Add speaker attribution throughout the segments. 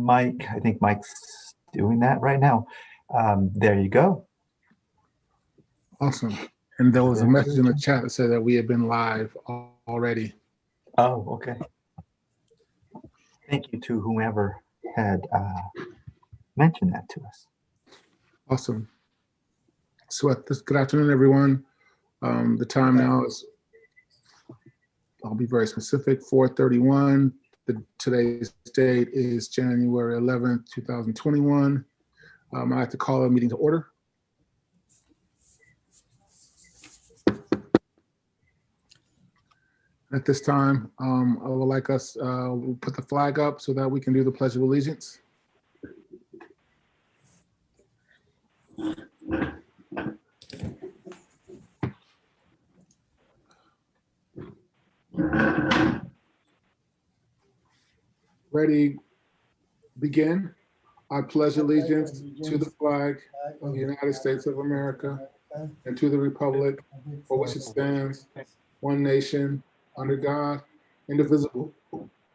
Speaker 1: Mike. I think Mike's doing that right now. There you go.
Speaker 2: Awesome. And there was a message in the chat that said that we had been live already.
Speaker 1: Oh, okay. Thank you to whomever had mentioned that to us.
Speaker 2: Awesome. So good afternoon, everyone. The time now is, I'll be very specific, 4:31. Today's date is January 11th, 2021. I'd like to call a meeting to order. At this time, I would like us, we'll put the flag up so that we can do the Pledge of Allegiance. Ready, begin. I pledge allegiance to the flag of the United States of America and to the republic for which it stands, one nation, under God, indivisible,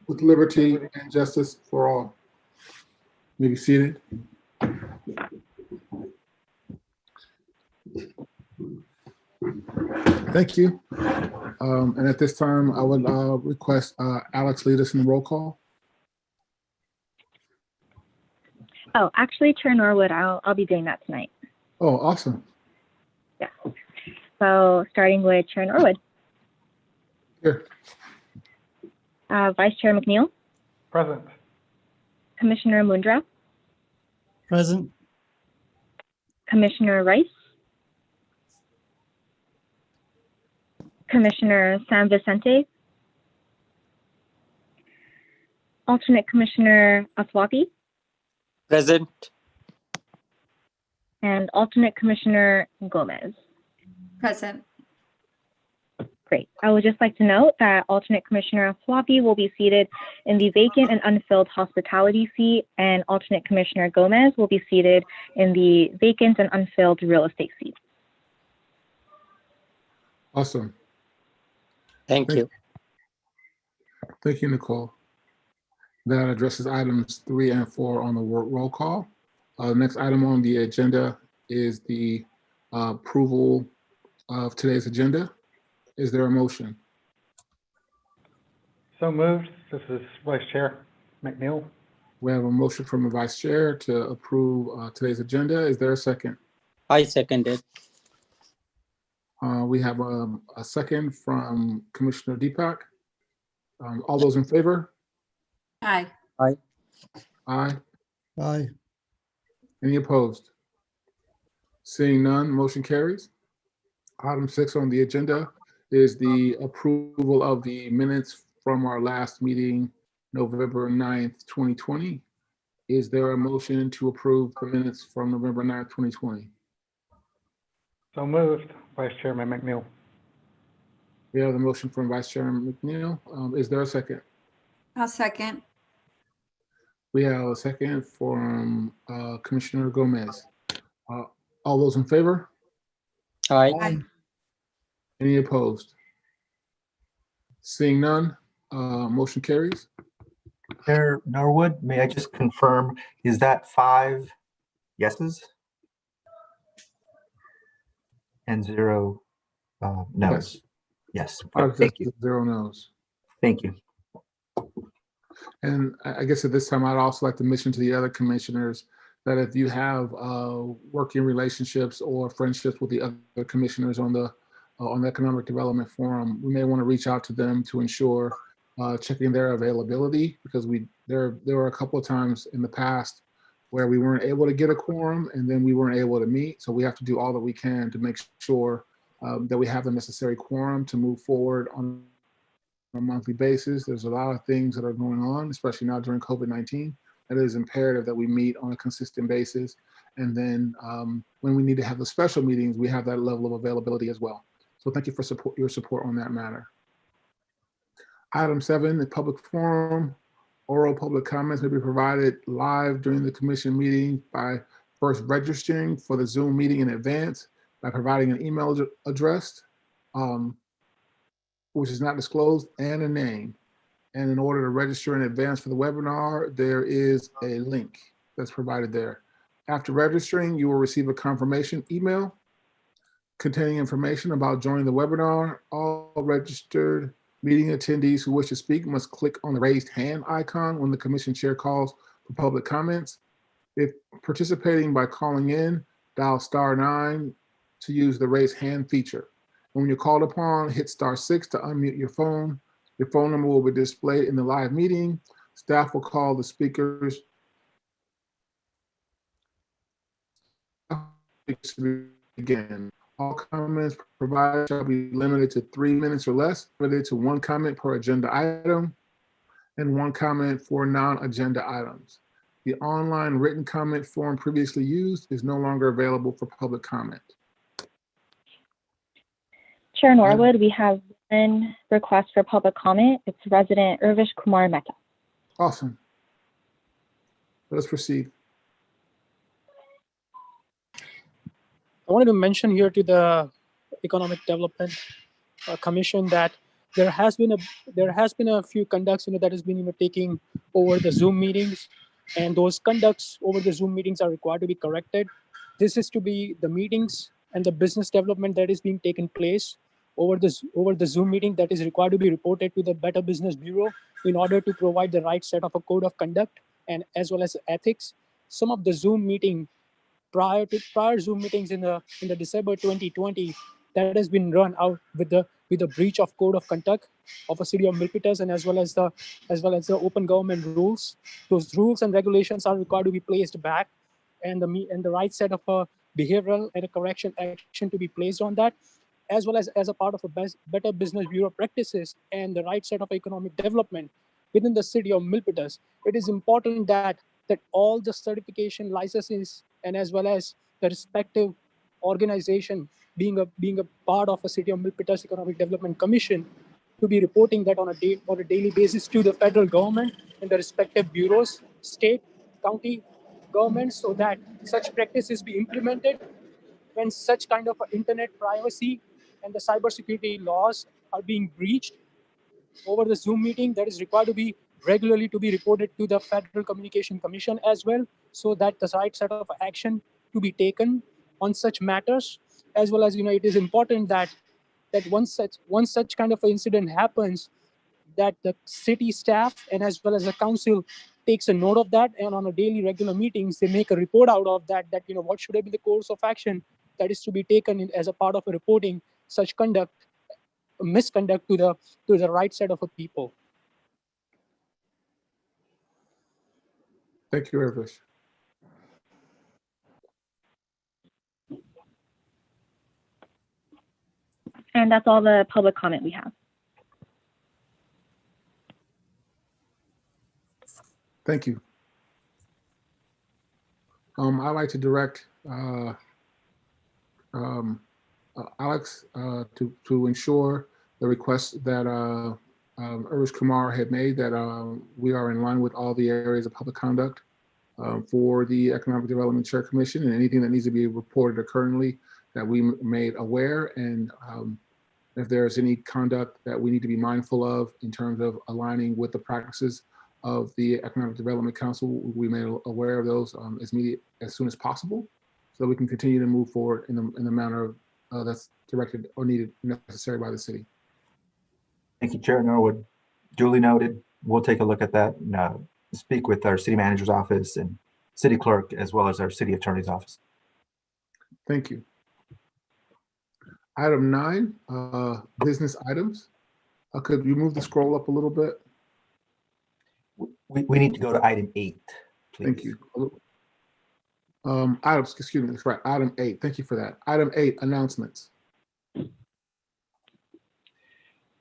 Speaker 2: with liberty and justice for all. You may be seated. Thank you. And at this time, I would request Alex lead us in the roll call.
Speaker 3: Oh, actually, Chair Norwood, I'll be doing that tonight.
Speaker 2: Oh, awesome.
Speaker 3: Yeah. So starting with Chair Norwood.
Speaker 2: Here.
Speaker 3: Vice Chair McNeil.
Speaker 4: Present.
Speaker 3: Commissioner Mundra.
Speaker 5: Present.
Speaker 3: Commissioner Rice. Commissioner San Vicente. Alternate Commissioner Afwabi.
Speaker 5: Present.
Speaker 3: And Alternate Commissioner Gomez.
Speaker 6: Present.
Speaker 3: Great. I would just like to note that Alternate Commissioner Afwabi will be seated in the vacant and unfilled hospitality seat, and Alternate Commissioner Gomez will be seated in the vacant and unfilled real estate seat.
Speaker 2: Awesome.
Speaker 5: Thank you.
Speaker 2: Thank you, Nicole. That addresses items 3 and 4 on the roll call. The next item on the agenda is the approval of today's agenda. Is there a motion?
Speaker 4: So moved. This is Vice Chair McNeil.
Speaker 2: We have a motion from the Vice Chair to approve today's agenda. Is there a second?
Speaker 5: I second it.
Speaker 2: We have a second from Commissioner Deepak. All those in favor?
Speaker 6: Aye.
Speaker 5: Aye.
Speaker 2: Aye.
Speaker 5: Aye.
Speaker 2: Any opposed? Seeing none, motion carries. Item 6 on the agenda is the approval of the minutes from our last meeting, November 9th, 2020. Is there a motion to approve the minutes from November 9th, 2020?
Speaker 4: So moved. Vice Chairman McNeil.
Speaker 2: We have the motion from Vice Chairman McNeil. Is there a second?
Speaker 6: I'll second.
Speaker 2: We have a second from Commissioner Gomez. All those in favor?
Speaker 5: Aye.
Speaker 6: Aye.
Speaker 2: Any opposed? Seeing none, motion carries.
Speaker 1: Chair Norwood, may I just confirm, is that 5 yeses? And 0 no's? Yes. Thank you.
Speaker 2: 0 no's.
Speaker 1: Thank you.
Speaker 2: And I guess at this time, I'd also like to mention to the other commissioners that if you have working relationships or friendships with the other commissioners on the Economic Development Forum, we may want to reach out to them to ensure checking their availability, because there were a couple of times in the past where we weren't able to get a quorum and then we weren't able to meet. So we have to do all that we can to make sure that we have the necessary quorum to move forward on a monthly basis. There's a lot of things that are going on, especially now during COVID-19. It is imperative that we meet on a consistent basis. And then when we need to have the special meetings, we have that level of availability as well. So thank you for your support on that matter. Item 7, the public forum. Oral public comments may be provided live during the commission meeting by first registering for the Zoom meeting in advance by providing an email address, which is not disclosed, and a name. And in order to register in advance for the webinar, there is a link that's provided there. After registering, you will receive a confirmation email containing information about joining the webinar. All registered meeting attendees who wish to speak must click on the raised hand icon when the commission chair calls for public comments. If participating by calling in, dial *9 to use the raise hand feature. And when you're called upon, hit *6 to unmute your phone. Your phone number will be displayed in the live meeting. Staff will call the speakers again. All comments provided shall be limited to 3 minutes or less, limited to 1 comment per agenda item and 1 comment for non-agenda items. The online written comment form previously used is no longer available for public comment.
Speaker 3: Chair Norwood, we have one request for public comment. It's resident Urvish Kumar Mehta.
Speaker 2: Awesome. Let's proceed.
Speaker 7: I wanted to mention here to the Economic Development Commission that there has been a few conducts that has been taking over the Zoom meetings, and those conducts over the Zoom meetings are required to be corrected. This is to be the meetings and the business development that is being taken place over the Zoom meeting that is required to be reported to the Better Business Bureau in order to provide the right set of a code of conduct and as well as ethics. Some of the Zoom meeting prior Zoom meetings in the December 2020 that has been run out with a breach of code of conduct of a city of Milpitas and as well as the open government rules. Those rules and regulations are required to be placed back, and the right set of a behavioral and a correction action to be placed on that, as well as a part of a Better Business Bureau practices and the right set of economic development within the city of Milpitas. It is important that all the certification licenses and as well as the respective organization being a part of a city of Milpitas Economic Development Commission to be reporting that on a daily basis to the federal government and the respective bureaus, state, county governments, so that such practices be implemented when such kind of internet privacy and the cybersecurity laws are being breached over the Zoom meeting. That is required to be regularly to be reported to the Federal Communication Commission as well, so that the right set of action to be taken on such matters, as well as it is important that once such kind of an incident happens, that the city staff and as well as the council takes a note of that, and on a daily regular meetings they make a report out of that what should have been the course of action that is to be taken as a part of a reporting such misconduct to the right side of a people.
Speaker 2: Thank you, Irvish.
Speaker 3: And that's all the public comment we have.
Speaker 2: Thank you. I'd like to direct Alex to ensure the request that Urvish Kumar had made, that we are in line with all the areas of public conduct for the Economic Development Chair Commission, and anything that needs to be reported currently that we made aware, and if there's any conduct that we need to be mindful of in terms of aligning with the practices of the Economic Development Council, we made aware of those as soon as possible, so that we can continue to move forward in the manner that's directed or needed necessary by the city.
Speaker 1: Thank you, Chair Norwood. Duly noted. We'll take a look at that and speak with our city manager's office and city clerk, as well as our city attorney's office.
Speaker 2: Thank you. Item 9, business items. Could you move the scroll up a little bit?
Speaker 1: We need to go to item 8, please.
Speaker 2: Thank you. Excuse me, that's right, item 8. Thank you for that. Item 8, announcements.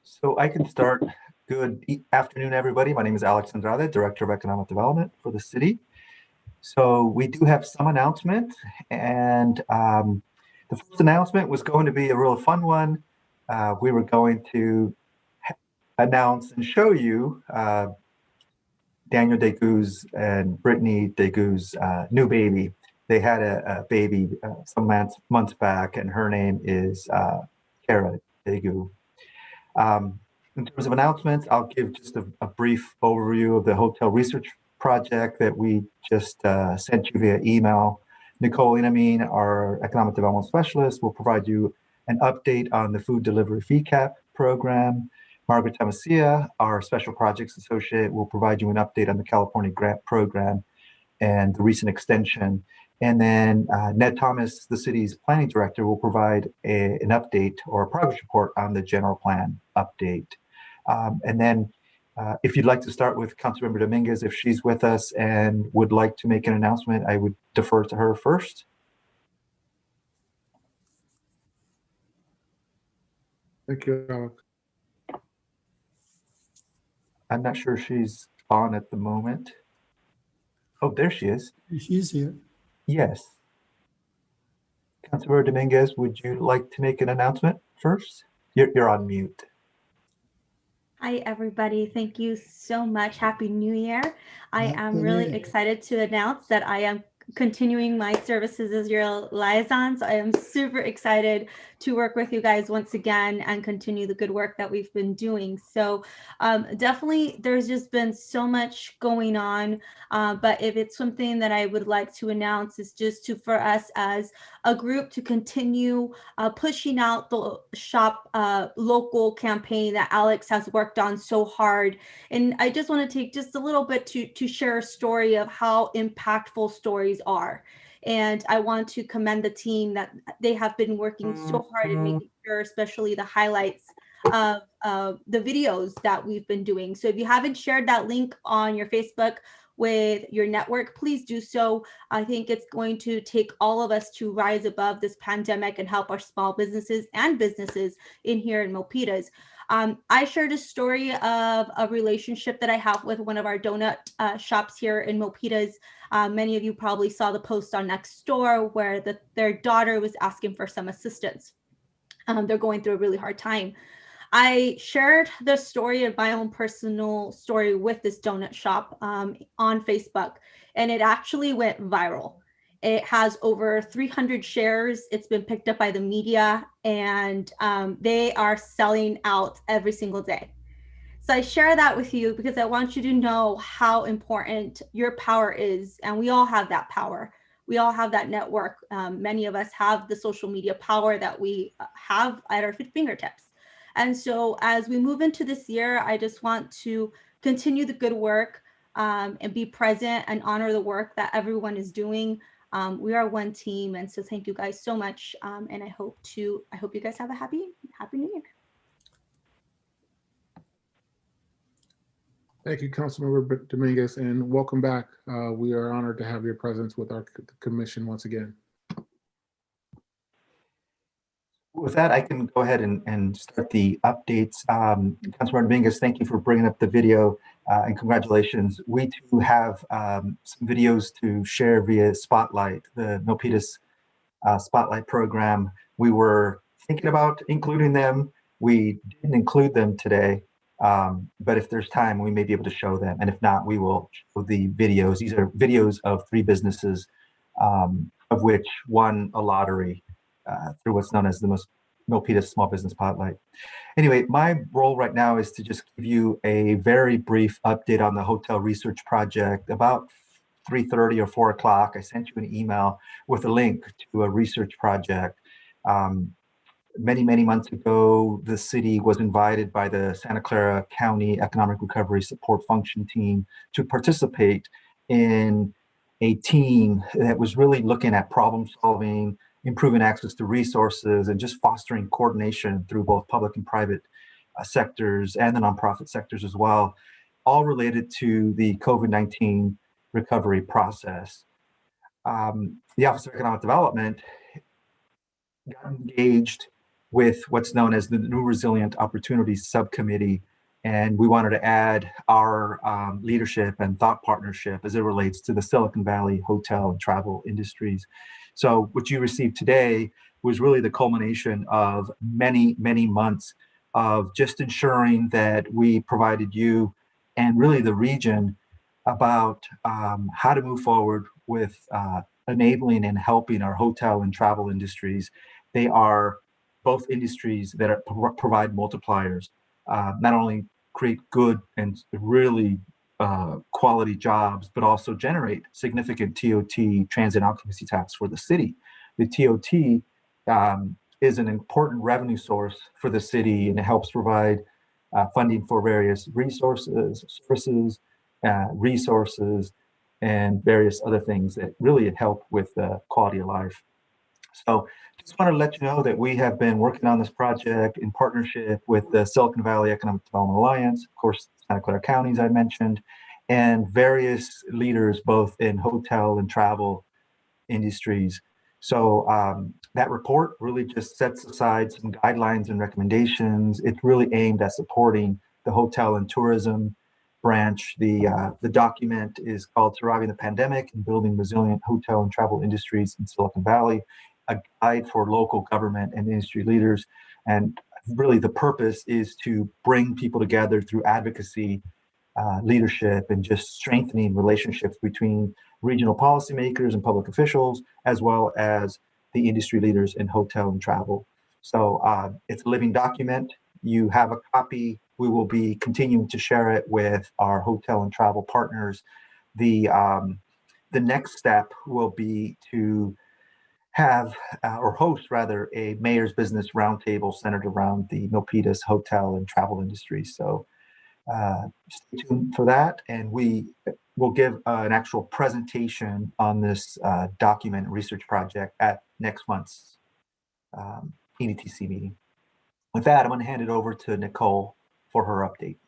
Speaker 1: So I can start. Good afternoon, everybody. My name is Alex Andrade, Director of Economic Development for the city. So we do have some announcement, and the first announcement was going to be a real fun one. We were going to announce and show you Daniel Degue's and Brittany Degue's new baby. They had a baby some months back, and her name is Kara Degue. In terms of announcements, I'll give just a brief overview of the hotel research project that we just sent you via email. Nicole Inamin, our economic development specialist, will provide you an update on the food delivery fee cap program. Margaret Tamasia, our special projects associate, will provide you an update on the California grant program and the recent extension. And then Ned Thomas, the city's planning director, will provide an update or a progress report on the general plan update. And then if you'd like to start with Councilmember Dominguez, if she's with us and would like to make an announcement, I would defer to her first.
Speaker 2: Thank you, Alex.
Speaker 1: I'm not sure she's on at the moment. Oh, there she is.
Speaker 5: She's here.
Speaker 1: Yes. Councilmember Dominguez, would you like to make an announcement first? You're on mute.
Speaker 8: Hi, everybody. Thank you so much. Happy New Year. I
Speaker 5: Happy
Speaker 8: am
Speaker 5: New
Speaker 8: really
Speaker 5: Year.
Speaker 8: excited to announce that I am continuing my services as your liaison. So I am super excited to work with you guys once again and continue the good work that we've been doing. So definitely there's just been so much going on. But if it's something that I would like to announce is just for us as a group to continue pushing out the shop local campaign that Alex has worked on so hard. And I just want to take just a little bit to share a story of how impactful stories are. And I want to commend the team that they have been working so hard in making sure, especially the highlights of the videos that we've been doing. So if you haven't shared that link on your Facebook with your network, please do so. I think it's going to take all of us to rise above this pandemic and help our small businesses and businesses in here in Milpitas. I shared a story of a relationship that I have with one of our donut shops here in Milpitas. Many of you probably saw the post on Nextdoor where their daughter was asking for some assistance. They're going through a really hard time. I shared the story of my own personal story with this donut shop on Facebook, and it actually went viral. It has over 300 shares. It's been picked up by the media, and they are selling out every single day. So I share that with you because I want you to know how important your power is, and we all have that power. We all have that network. Many of us have the social media power that we have at our fingertips. And so as we move into this year, I just want to continue the good work and be present and honor the work that everyone is doing. We are one team. And so thank you guys so much. And I hope you guys have a happy New Year.
Speaker 2: Thank you, Councilmember Dominguez, and welcome back. We are honored to have your presence with our commission once again.
Speaker 1: With that, I can go ahead and start the updates. Councilmember Dominguez, thank you for bringing up the video and congratulations. We too have some videos to share via Spotlight, the Milpitas Spotlight program. We were thinking about including them. We didn't include them today, but if there's time, we may be able to show them. And if not, we will show the videos. These are videos of 3 businesses, of which one a lottery. Through what's known as the Milpitas Small Business Spotlight. Anyway, my role right now is to just give you a very brief update on the hotel research project. About 3:30 or 4 o'clock, I sent you an email with a link to a research project. Many months ago, the city was invited by the Santa Clara County Economic Recovery Support Function team to participate in a team that was really looking at problem solving, improving access to resources, and just fostering coordination through both public and private sectors and the nonprofit sectors as well, all related to the COVID-19 recovery process. The Office of Economic Development got engaged with what's known as the New Resilient Opportunities Subcommittee, and we wanted to add our leadership and thought partnership as it relates to the Silicon Valley hotel and travel industries. So what you received today was really the culmination of many months of just ensuring that we provided you and really the region about how to move forward with enabling and helping our hotel and travel industries. They are both industries that provide multipliers not only create good and really quality jobs, but also generate significant TOT, transit occupancy tax for the city. The TOT is an important revenue source for the city, and it helps provide funding for various resources, services, resources, and various other things that really help with quality of life. So just want to let you know that we have been working on this project in partnership with the Silicon Valley Economic Development Alliance, of course, Santa Clara County, as I mentioned, and various leaders both in hotel and travel industries. So that report really just sets aside some guidelines and recommendations. It's really aimed at supporting the hotel and tourism branch. The document is called Surviving the Pandemic and Building Resilient Hotel and Travel Industries in Silicon Valley, a guide for local government and industry leaders. And really the purpose is to bring people together through advocacy, leadership, and just strengthening relationships between regional policymakers and public officials, as well as the industry leaders in hotel and travel. So it's a living document. You have a copy. We will be continuing to share it with our hotel and travel partners. The next step will be to have or host rather a mayor's business roundtable centered around the Milpitas hotel and travel industry. So stay tuned for that, and we will give an actual presentation on this document research project at next month's EDTC meeting. With that, I'm going to hand it over to Nicole for her update.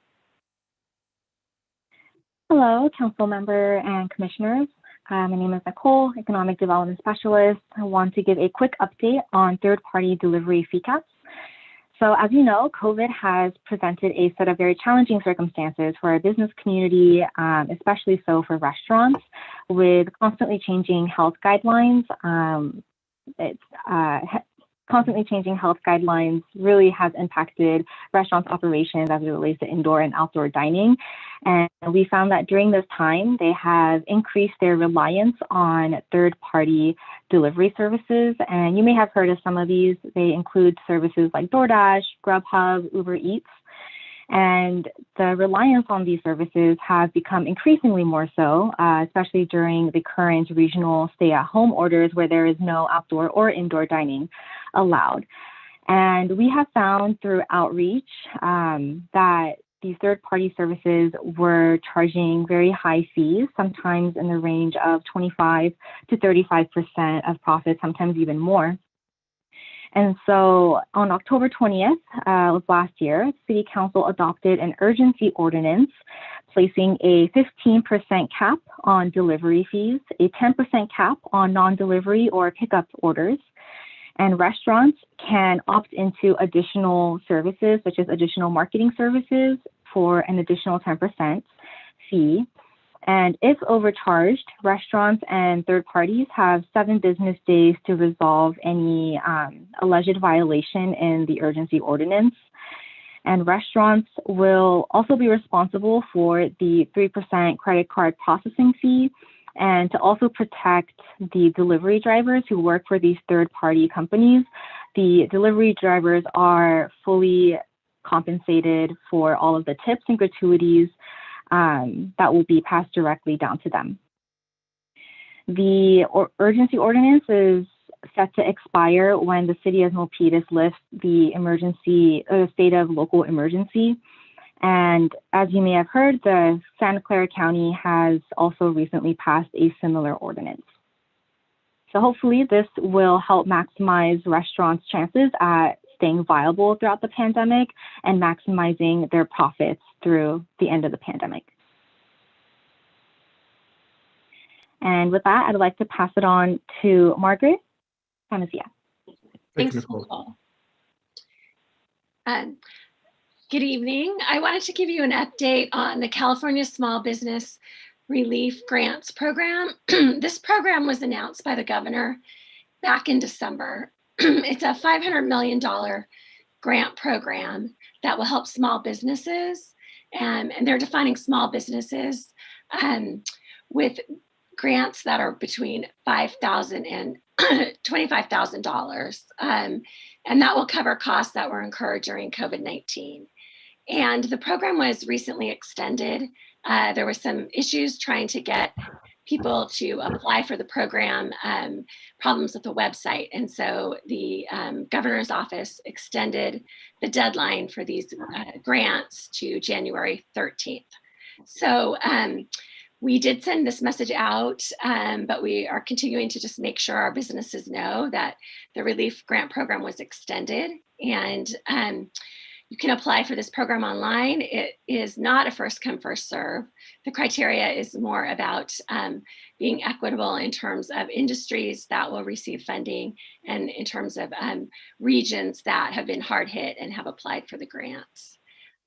Speaker 3: Hello, council member and commissioners. My name is Nicole, Economic Development Specialist. I want to give a quick update on third-party delivery Fica. So as you know, COVID has presented a set of very challenging circumstances for our business community, especially so for restaurants, with constantly changing health guidelines. Constantly changing health guidelines really has impacted restaurants' operations as it relates to indoor and outdoor dining. And we found that during this time, they have increased their reliance on third-party delivery services. And you may have heard of some of these. They include services like DoorDash, Grubhub, Uber Eats. And the reliance on these services has become increasingly more so, especially during the current regional stay-at-home orders where there is no outdoor or indoor dining allowed. And we have found through outreach that these third-party services were charging very high fees, sometimes in the range of 25 to 35% of profit, sometimes even more. And so on October 20th of last year, City Council adopted an urgency ordinance placing a 15% cap on delivery fees, a 10% cap on non-delivery or pickup orders, and restaurants can opt into additional services such as additional marketing services for an additional 10% fee. And if overcharged, restaurants and third parties have 7 business days to resolve any alleged violation in the urgency ordinance. And restaurants will also be responsible for the 3% credit card processing fee, and to also protect the delivery drivers who work for these third-party companies. The delivery drivers are fully compensated for all of the tips and gratuities that will be passed directly down to them. The urgency ordinance is set to expire when the city of Milpitas lifts the state of local emergency. And as you may have heard, the Santa Clara County has also recently passed a similar ordinance. So hopefully this will help maximize restaurants' chances at staying viable throughout the pandemic and maximizing their profits through the end of the pandemic. And with that, I'd like to pass it on to Margaret Panacea.
Speaker 2: Thank
Speaker 9: Thanks,
Speaker 2: you, Nicole.
Speaker 9: Nicole. Good evening. I wanted to give you an update on the California Small Business Relief Grants Program. This program was announced by the governor back in December. It's a $500 million grant program that will help small businesses, and they're defining small businesses with grants that are between $5,000 and $25,000, and that will cover costs that were incurred during COVID-19. And the program was recently extended. There were some issues trying to get people to apply for the program, problems with the website. And so the governor's office extended the deadline for these grants to January 13th. So we did send this message out, but we are continuing to just make sure our businesses know that the relief grant program was extended. And you can apply for this program online. It is not a first come, first serve. The criteria is more about being equitable in terms of industries that will receive funding and in terms of regions that have been hard hit and have applied for the grants.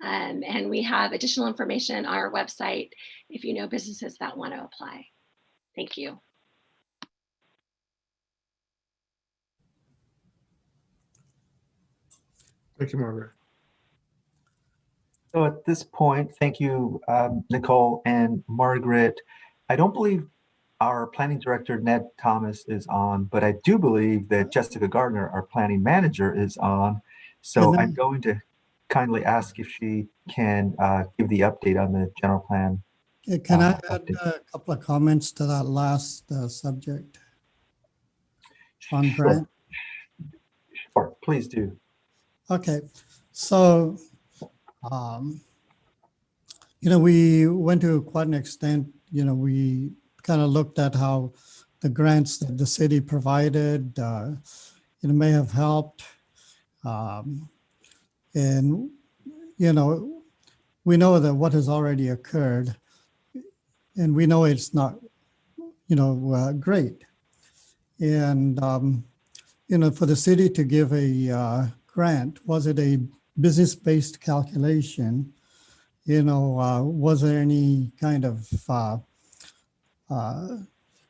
Speaker 9: And we have additional information on our website if you know businesses that want to apply. Thank you.
Speaker 2: Thank you, Margaret.
Speaker 1: So at this point, thank you, Nicole and Margaret. I don't believe our planning director, Ned Thomas, is on, but I do believe that Jessica Gardner, our planning manager, is on. So I'm going to kindly ask if she can give the update on the general plan.
Speaker 10: Can I add a couple of comments to that last subject on grant?
Speaker 1: Sure, please do.
Speaker 10: Okay, so we went to quite an extent. We kind of looked at how the grants that the city provided, may have helped, and we know that what has already occurred, and we know it's not, great, and for the city to give a grant, was it a business-based calculation? Was there any kind of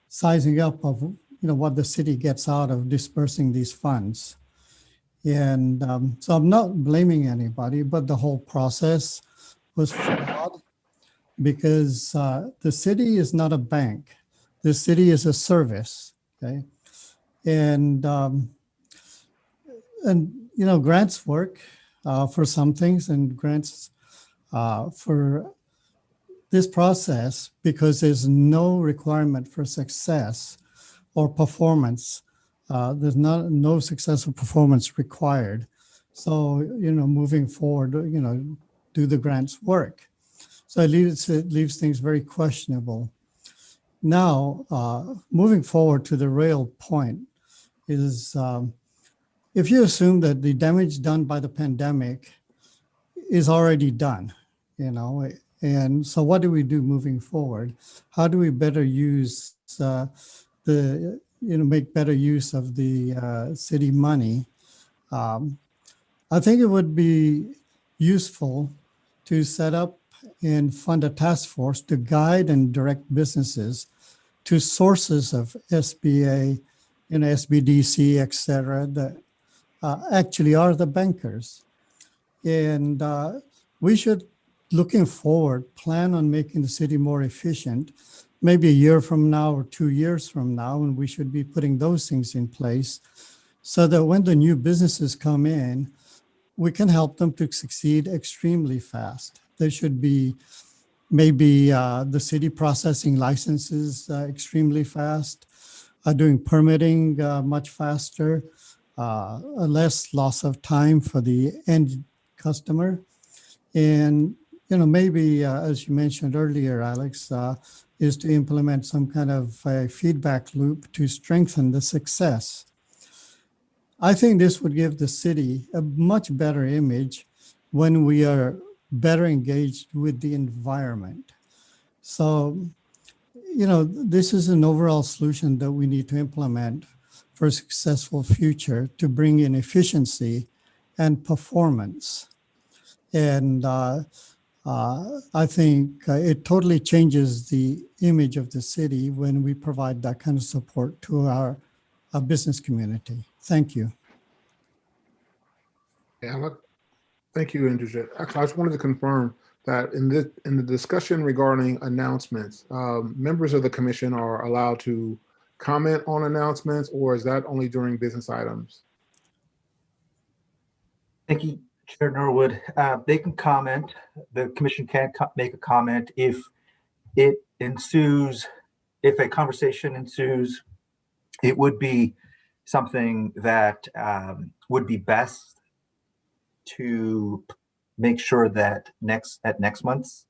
Speaker 10: sizing up of what the city gets out of dispersing these funds? And so I'm not blaming anybody, but the whole process was flawed because the city is not a bank. The city is a service, okay? And grants work for some things, and grants for this process, because there's no requirement for success or performance. There's no successful performance required. So, moving forward, do the grants work? So it leaves things very questionable. Now, moving forward to the real point is, if you assume that the damage done by the pandemic is already done, and so what do we do moving forward? How do we better use make better use of the city money? I think it would be useful to set up and fund a task force to guide and direct businesses to sources of SBA, SBDC, et cetera, that actually are the bankers. And we should, looking forward, plan on making the city more efficient, maybe a year from now or 2 years from now, and we should be putting those things in place so that when the new businesses come in, we can help them to succeed extremely fast. There should be maybe the city processing licenses extremely fast, doing permitting much faster, less loss of time for the end customer. And, maybe, as you mentioned earlier, Alex, is to implement some kind of a feedback loop to strengthen the success. I think this would give the city a much better image when we are better engaged with the environment. So, this is an overall solution that we need to implement for a successful future to bring in efficiency and performance. And I think it totally changes the image of the city when we provide that kind of support to our business community. Thank you.
Speaker 2: Yeah, thank you, Indrajit. Actually, I just wanted to confirm that in the discussion regarding announcements, members of the commission are allowed to comment on announcements, or is that only during business items?
Speaker 1: Thank you, Chair Norwood, they can comment. The commission can make a comment if it ensues, if a conversation ensues. It would be something that would be best to make sure that at next month's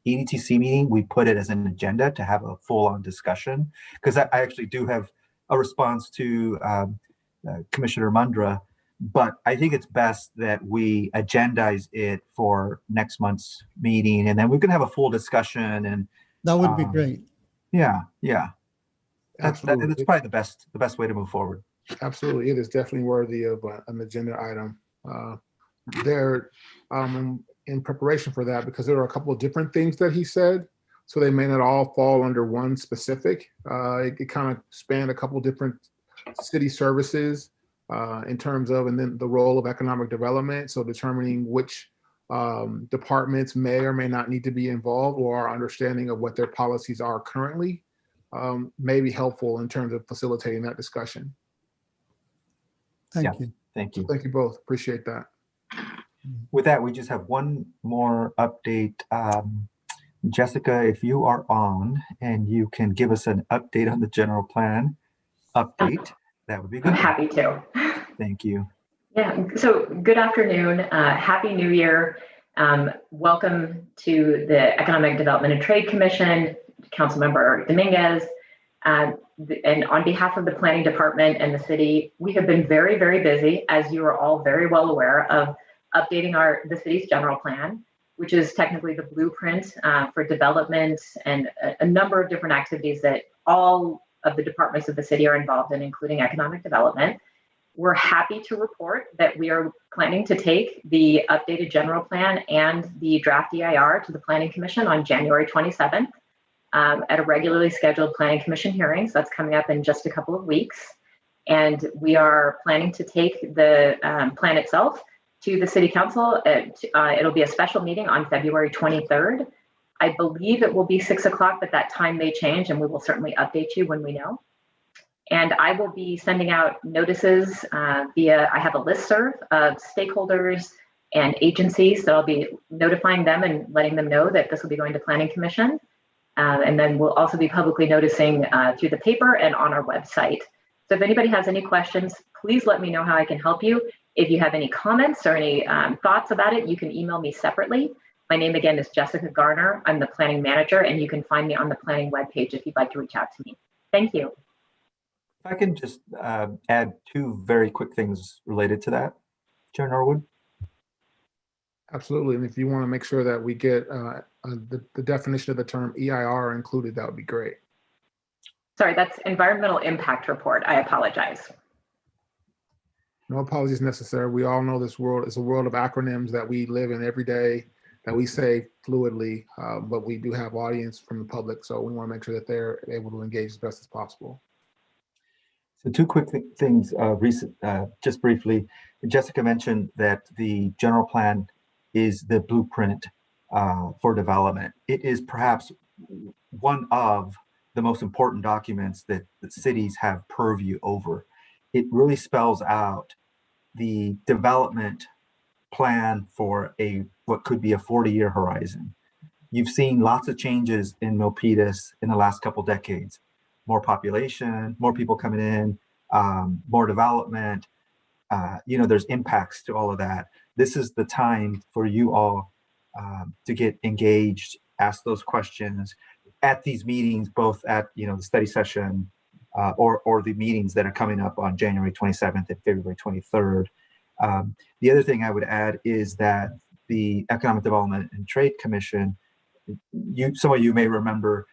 Speaker 1: EDTC meeting, we put it as an agenda to have a full-on discussion. Because I actually do have a response to Commissioner Mundra, but I think it's best that we agendize it for next month's meeting, and then we can have a full discussion. And
Speaker 10: That would be great.
Speaker 1: yeah, that's
Speaker 2: Absolutely.
Speaker 1: probably the best way to move forward.
Speaker 2: Absolutely. It is definitely worthy of an agenda item. There, in preparation for that, because there are a couple of different things that he said, so they may not all fall under one specific. It kind of spanned a couple different city services in terms of, and then the role of economic development. So determining which departments may or may not need to be involved, or our understanding of what their policies are currently may be helpful in terms of facilitating that discussion.
Speaker 10: Thank you.
Speaker 1: Thank you.
Speaker 2: Thank you both. Appreciate that.
Speaker 1: With that, we just have one more update. Jessica, if you are on and you can give us an update on the general plan update, that would be good.
Speaker 11: I'm happy to.
Speaker 1: Thank you.
Speaker 11: Yeah, so good afternoon. Happy New Year. Welcome to the Economic Development and Trade Commission, Councilmember Dominguez. And on behalf of the Planning Department and the city, we have been very, very busy, as you are all very well aware, of updating the city's general plan, which is technically the blueprint for development and a number of different activities that all of the departments of the city are involved in, including economic development. We're happy to report that we are planning to take the updated general plan and the draft EIR to the Planning Commission on January 27th at a regularly scheduled Planning Commission hearing. So that's coming up in just a couple of weeks. And we are planning to take the plan itself to the City Council. It'll be a special meeting on February 23rd. I believe it will be 6 o'clock, but that time may change, and we will certainly update you when we know. And I will be sending out notices I have a listserv of stakeholders and agencies, so I'll be notifying them and letting them know that this will be going to Planning Commission. And then we'll also be publicly noticing through the paper and on our website. So if anybody has any questions, please let me know how I can help you. If you have any comments or any thoughts about it, you can email me separately. My name again is Jessica Garner. I'm the planning manager, and you can find me on the planning webpage if you'd like to reach out to me. Thank you.
Speaker 1: If I can just add two very quick things related to that, Chair Norwood.
Speaker 2: Absolutely. And if you want to make sure that we get the definition of the term EIR included, that would be great.
Speaker 11: Sorry, that's Environmental Impact Report. I apologize.
Speaker 2: No apologies necessary. We all know this world is a world of acronyms that we live in every day, that we say fluidly, but we do have audience from the public. So we want to make sure that they're able to engage as best as possible.
Speaker 1: So two quick things, just briefly. Jessica mentioned that the general plan is the blueprint for development. It is perhaps one of the most important documents that cities have purview over. It really spells out the development plan for what could be a 40-year horizon. You've seen lots of changes in Milpitas in the last couple decades. More population, more people coming in, more development. There's impacts to all of that. This is the time for you all to get engaged, ask those questions at these meetings, both at the study session or the meetings that are coming up on January 27th and February 23rd. The other thing I would add is that the Economic Development and Trade Commission, some of you may remember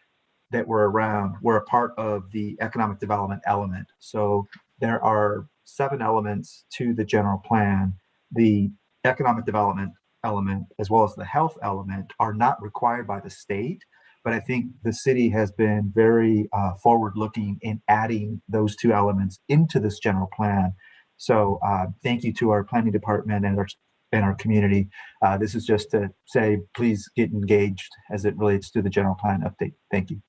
Speaker 1: that we're a part of the economic development element. So there are 7 elements to the general plan. The economic development element, as well as the health element, are not required by the state, but I think the city has been very forward-looking in adding those 2 elements into this general plan. So thank you to our planning department and our community. This is just to say, please get engaged as it relates to the general plan update. Thank you.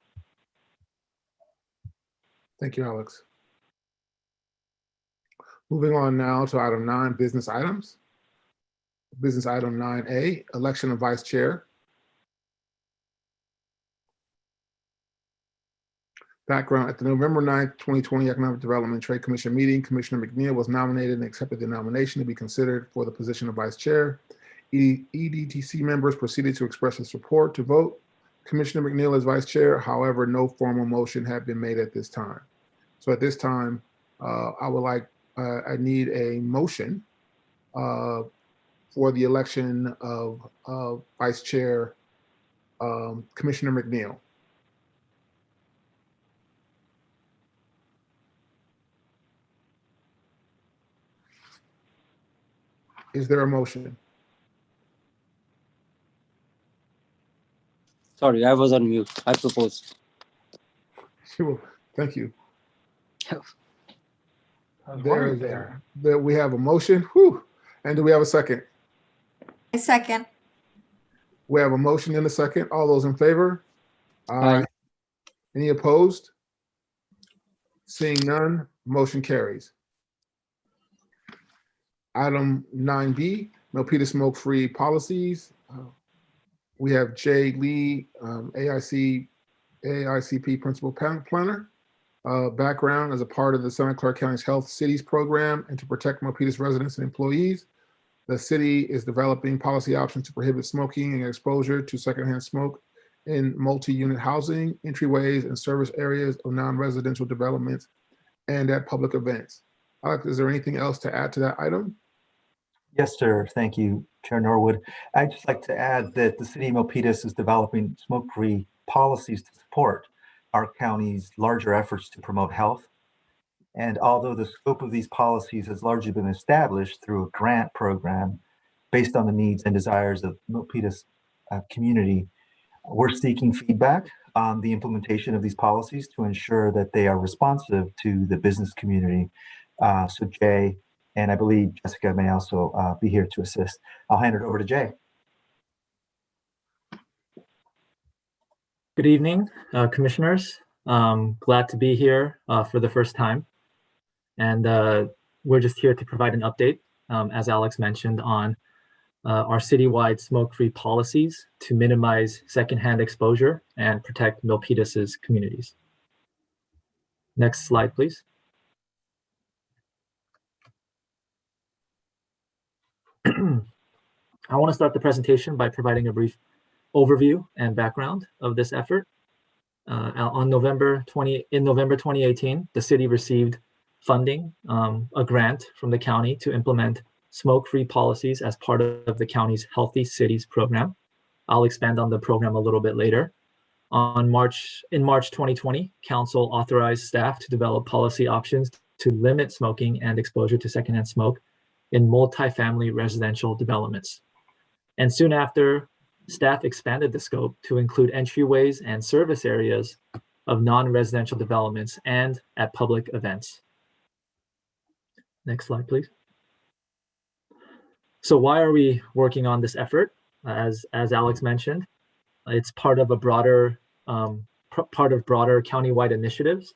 Speaker 2: Thank you, Alex. Moving on now to item 9, business items. Business item 9A, election of vice chair. Background, at the November 9th, 2020 Economic Development and Trade Commission meeting, Commissioner McNeil was nominated and accepted the nomination to be considered for the position of vice chair. EDTC members proceeded to express their support to vote Commissioner McNeil as vice chair. However, no formal motion had been made at this time. So at this time, I need a motion for the election of vice chair, Commissioner McNeil. Is there a motion?
Speaker 5: Sorry, I was on mute. I propose.
Speaker 2: Sure. Thank you.
Speaker 4: I was wondering there.
Speaker 2: There we have a motion. Whew. And do we have a second?
Speaker 6: I second.
Speaker 2: We have a motion and a second. All those in favor?
Speaker 5: Aye.
Speaker 2: Any opposed? Seeing none, motion carries. Item 9B, Milpitas smoke-free policies. We have Jay Lee, AICP Principal Planner. Background as a part of the Santa Clara County's Health Cities Program and to protect Milpitas residents and employees. The city is developing policy options to prohibit smoking and exposure to secondhand smoke in multi-unit housing, entryways, and service areas of non-residential developments and at public events. Alex, is there anything else to add to that item?
Speaker 1: Yes, sir. Thank you, Chair Norwood. I'd just like to add that the city of Milpitas is developing smoke-free policies to support our county's larger efforts to promote health. And although the scope of these policies has largely been established through a grant program based on the needs and desires of Milpitas community, we're seeking feedback on the implementation of these policies to ensure that they are responsive to the business community. So Jay, and I believe Jessica may also be here to assist. I'll hand it over to Jay.
Speaker 12: Good evening, commissioners. Glad to be here for the first time. And we're just here to provide an update, as Alex mentioned, on our citywide smoke-free policies to minimize secondhand exposure and protect Milpitas's communities. Next slide, please. I want to start the presentation by providing a brief overview and background of this effort. In November 2018, the city received funding, a grant from the county to implement smoke-free policies as part of the county's Healthy Cities program. I'll expand on the program a little bit later. In March 2020, council authorized staff to develop policy options to limit smoking and exposure to secondhand smoke in multifamily residential developments. And soon after, staff expanded the scope to include entryways and service areas of non-residential developments and at public events. Next slide, please. So why are we working on this effort? As Alex mentioned, it's part of a broader countywide initiatives.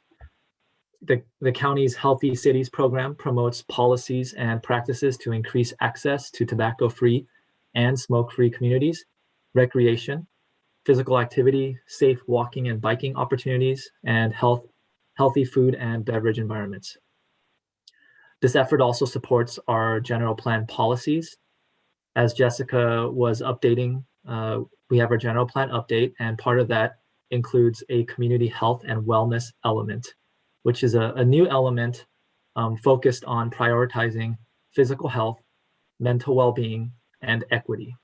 Speaker 12: The county's Healthy Cities program promotes policies and practices to increase access to tobacco-free and smoke-free communities, recreation, physical activity, safe walking and biking opportunities, and healthy food and beverage environments. This effort also supports our general plan policies. As Jessica was updating, we have our general plan update, and part of that includes a community health and wellness element, which is a new element focused on prioritizing physical health, mental well-being, and equity.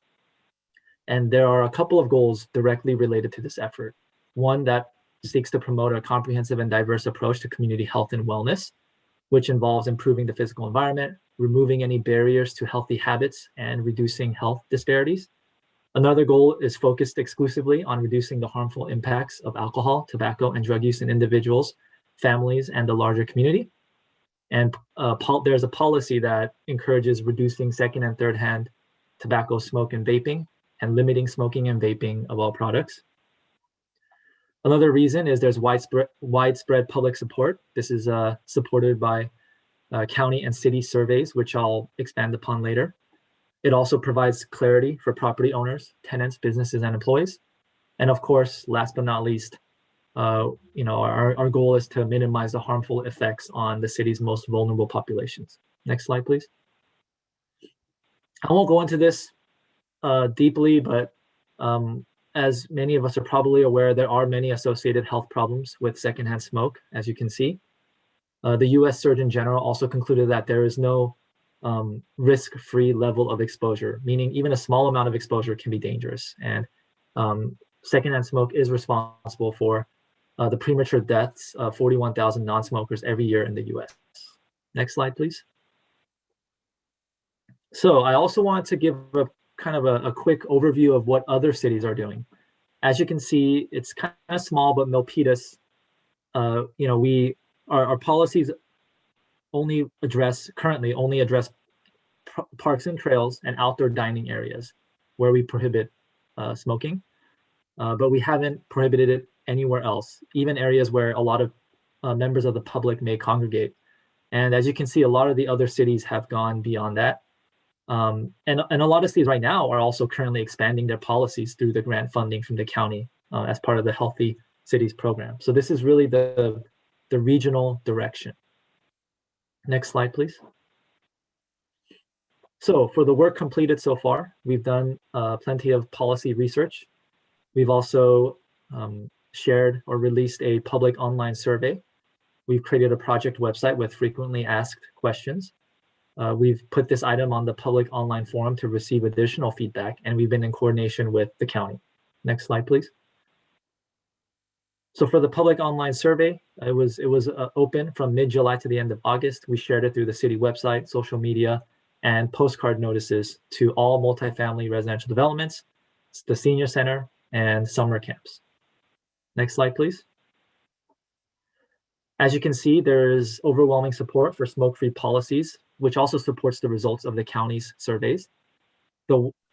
Speaker 12: And there are a couple of goals directly related to this effort. One that seeks to promote a comprehensive and diverse approach to community health and wellness, which involves improving the physical environment, removing any barriers to healthy habits, and reducing health disparities. Another goal is focused exclusively on reducing the harmful impacts of alcohol, tobacco, and drug use in individuals, families, and the larger community. And there's a policy that encourages reducing second and third hand tobacco smoke and vaping, and limiting smoking and vaping of all products. Another reason is there's widespread public support. This is supported by county and city surveys, which I'll expand upon later. It also provides clarity for property owners, tenants, businesses, and employees. And of course, last but not least, our goal is to minimize the harmful effects on the city's most vulnerable populations. Next slide, please. I won't go into this deeply, but as many of us are probably aware, there are many associated health problems with secondhand smoke, as you can see. The US Surgeon General also concluded that there is no risk-free level of exposure, meaning even a small amount of exposure can be dangerous. And secondhand smoke is responsible for the premature deaths of 41,000 non-smokers every year in the US. Next slide, please. So I also wanted to give a quick overview of what other cities are doing. As you can see, it's kind of small, but Milpitas, our policies currently only address parks and trails and outdoor dining areas where we prohibit smoking, but we haven't prohibited it anywhere else, even areas where a lot of members of the public may congregate. And as you can see, a lot of the other cities have gone beyond that. And a lot of cities right now are also currently expanding their policies through the grant funding from the county as part of the Healthy Cities program. So this is really the regional direction. Next slide, please. So for the work completed so far, we've done plenty of policy research. We've also shared or released a public online survey. We've created a project website with frequently asked questions. We've put this item on the public online forum to receive additional feedback, and we've been in coordination with the county. Next slide, please. So for the public online survey, it was open from mid-July to the end of August. We shared it through the city website, social media, and postcard notices to all multifamily residential developments, the senior center, and summer camps. Next slide, please. As you can see, there is overwhelming support for smoke-free policies, which also supports the results of the county's surveys.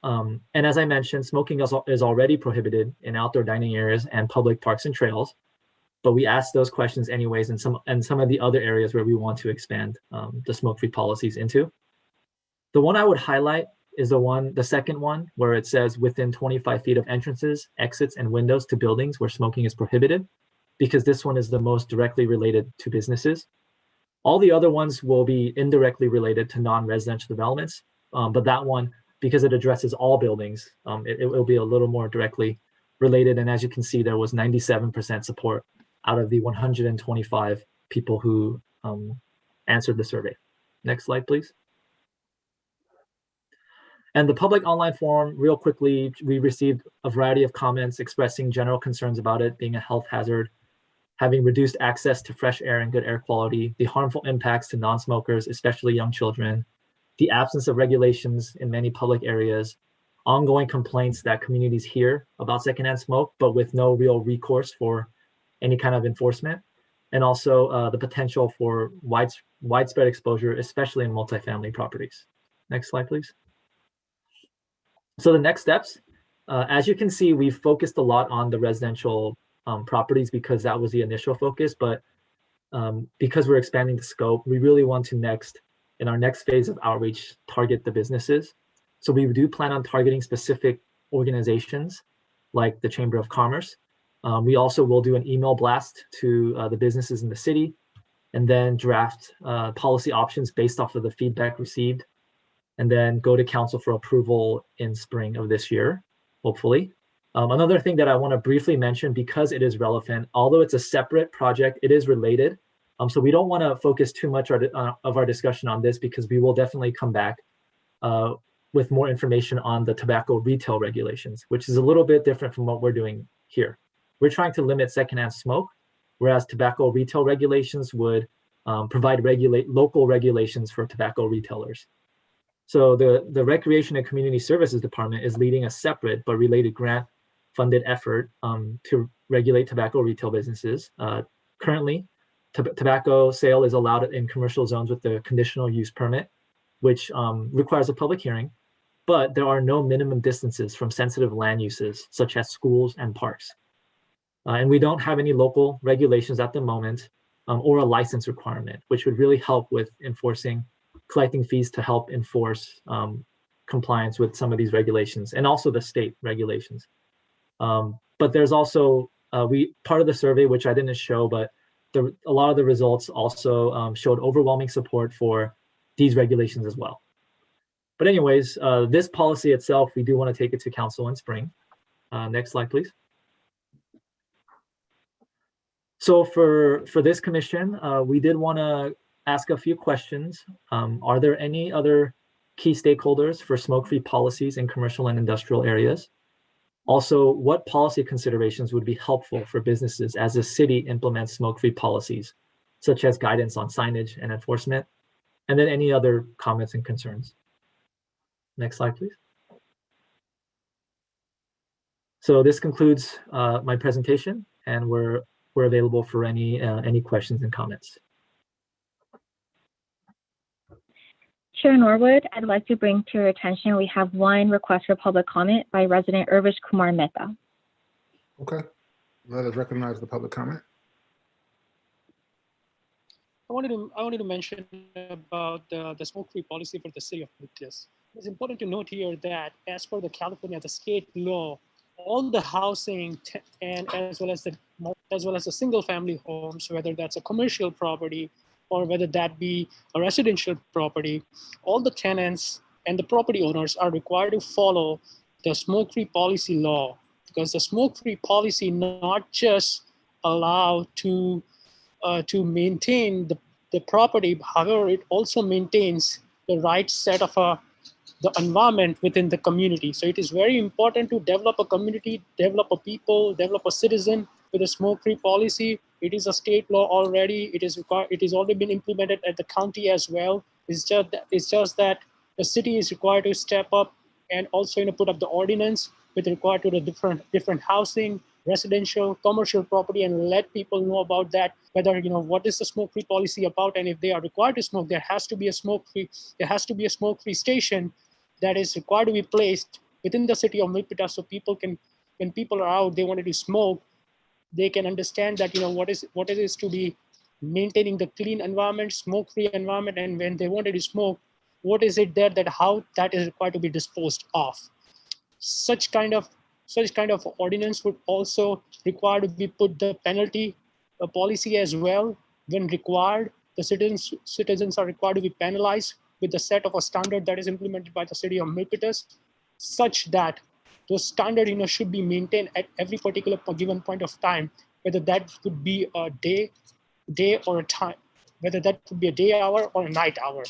Speaker 12: And as I mentioned, smoking is already prohibited in outdoor dining areas and public parks and trails, but we asked those questions anyways in some of the other areas where we want to expand the smoke-free policies into. The one I would highlight is the second one, where it says within 25 feet of entrances, exits, and windows to buildings where smoking is prohibited, because this one is the most directly related to businesses. All the other ones will be indirectly related to non-residential developments, but that one, because it addresses all buildings, it will be a little more directly related. And as you can see, there was 97% support out of the 125 people who answered the survey. Next slide, please. And the public online forum, real quickly, we received a variety of comments expressing general concerns about it being a health hazard, having reduced access to fresh air and good air quality, the harmful impacts to non-smokers, especially young children, the absence of regulations in many public areas, ongoing complaints that communities hear about secondhand smoke, but with no real recourse for any kind of enforcement, and also the potential for widespread exposure, especially in multifamily properties. Next slide, please. So the next steps, as you can see, we've focused a lot on the residential properties because that was the initial focus, but because we're expanding the scope, we really want to in our next phase of outreach, target the businesses. So we do plan on targeting specific organizations like the Chamber of Commerce. We also will do an email blast to the businesses in the city, and then draft policy options based off of the feedback received, and then go to council for approval in spring of this year, hopefully. Another thing that I want to briefly mention, because it is relevant, although it's a separate project, it is related. So we don't want to focus too much of our discussion on this, because we will definitely come back with more information on the tobacco retail regulations, which is a little bit different from what we're doing here. We're trying to limit secondhand smoke, whereas tobacco retail regulations would provide local regulations for tobacco retailers. So the Recreation and Community Services Department is leading a separate but related grant-funded effort to regulate tobacco retail businesses. Currently, tobacco sale is allowed in commercial zones with the conditional use permit, which requires a public hearing, but there are no minimum distances from sensitive land uses, such as schools and parks. And we don't have any local regulations at the moment or a license requirement, which would really help with collecting fees to help enforce compliance with some of these regulations and also the state regulations. But there's also, part of the survey, which I didn't show, but a lot of the results also showed overwhelming support for these regulations as well. But anyways, this policy itself, we do want to take it to council in spring. Next slide, please. So for this commission, we did want to ask a few questions. Are there any other key stakeholders for smoke-free policies in commercial and industrial areas? Also, what policy considerations would be helpful for businesses as the city implements smoke-free policies, such as guidance on signage and enforcement? And then any other comments and concerns? Next slide, please. So this concludes my presentation, and we're available for any questions and comments.
Speaker 3: Chair Norwood, I'd like to bring to your attention, we have one request for public comment by resident Urvish Kumar Mehta.
Speaker 2: Okay, let us recognize the public comment.
Speaker 7: I wanted to mention about the smoke-free policy for the city of Milpitas. It's important to note here that as per the California, the state law, all the housing and as well as the single-family homes, whether that's a commercial property or whether that be a residential property, all the tenants and the property owners are required to follow the smoke-free policy law, because the smoke-free policy not just allow to maintain the property, however, it also maintains the right set of the environment within the community. So it is very important to develop a community, develop a people, develop a citizen with a smoke-free policy. It is a state law already. It is required. It has already been implemented at the county as well. It's just that the city is required to step up and also put up the ordinance with regard to the different housing, residential, commercial property, and let people know about that. Whether what is the smoke-free policy about, and if they are required to smoke, there has to be a smoke-free station that is required to be placed within the city of Milpitas, so people can, when people are out, they wanted to smoke, they can understand that what it is to be maintaining the clean environment, smoke-free environment, and when they wanted to smoke, what is it there that how that is required to be disposed of. Such kind of ordinance would also require to be put the penalty policy as well. When required, the citizens are required to be penalized with the set of a standard that is implemented by the city of Milpitas, such that those standards should be maintained at every particular given point of time, whether that would be a day or a time, whether that would be a day hour or a night hour.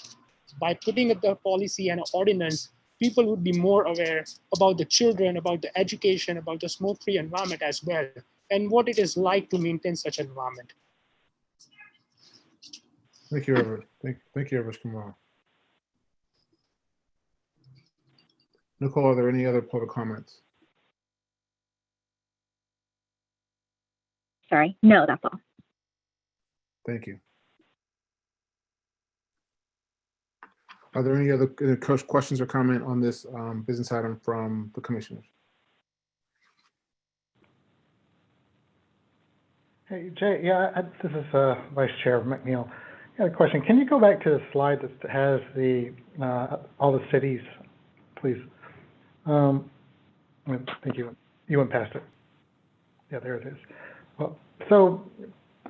Speaker 7: By putting the policy and ordinance, people would be more aware about the children, about the education, about the smoke-free environment as well, and what it is like to maintain such an environment.
Speaker 2: Thank you, Everett. Thank you, Everett Kumar. Nicole, are there any other public comments?
Speaker 3: Sorry, no, that's all.
Speaker 2: Thank you. Are there any other questions or comment on this business item from the commissioners?
Speaker 4: Hey, Jay, this is Vice Chair McNeil. I had a question. Can you go back to the slide that has the all the cities, please? Thank you. You went past it. Yeah, there it is. Well, so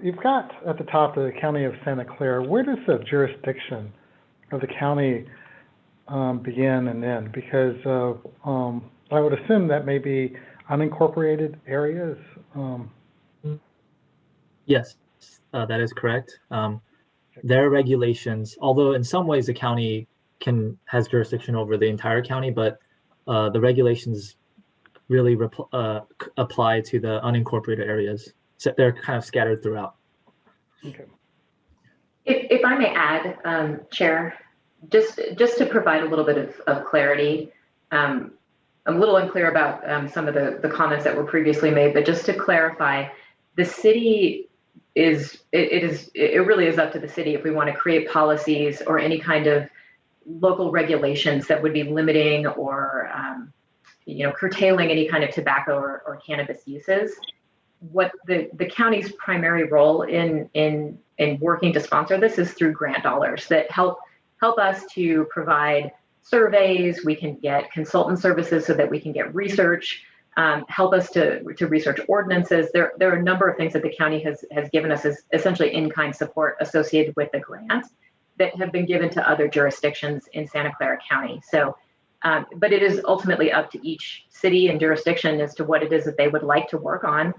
Speaker 4: you've got at the top the county of Santa Clara. Where does the jurisdiction of the county begin and end? Because I would assume that may be unincorporated areas.
Speaker 12: Yes, that is correct. There are regulations, although in some ways the county has jurisdiction over the entire county, but the regulations really apply to the unincorporated areas. So they're kind of scattered throughout.
Speaker 4: Okay.
Speaker 11: If I may add, Chair, just to provide a little bit of clarity, I'm a little unclear about some of the comments that were previously made, but just to clarify, the city it really is up to the city if we want to create policies or any kind of local regulations that would be limiting or curtailing any kind of tobacco or cannabis uses. What the county's primary role in working to sponsor this is through grant dollars that help us to provide surveys, we can get consultant services so that we can get research, help us to research ordinances. There are a number of things that the county has given us as essentially in-kind support associated with the grant that have been given to other jurisdictions in Santa Clara County. So, but it is ultimately up to each city and jurisdiction as to what it is that they would like to work on.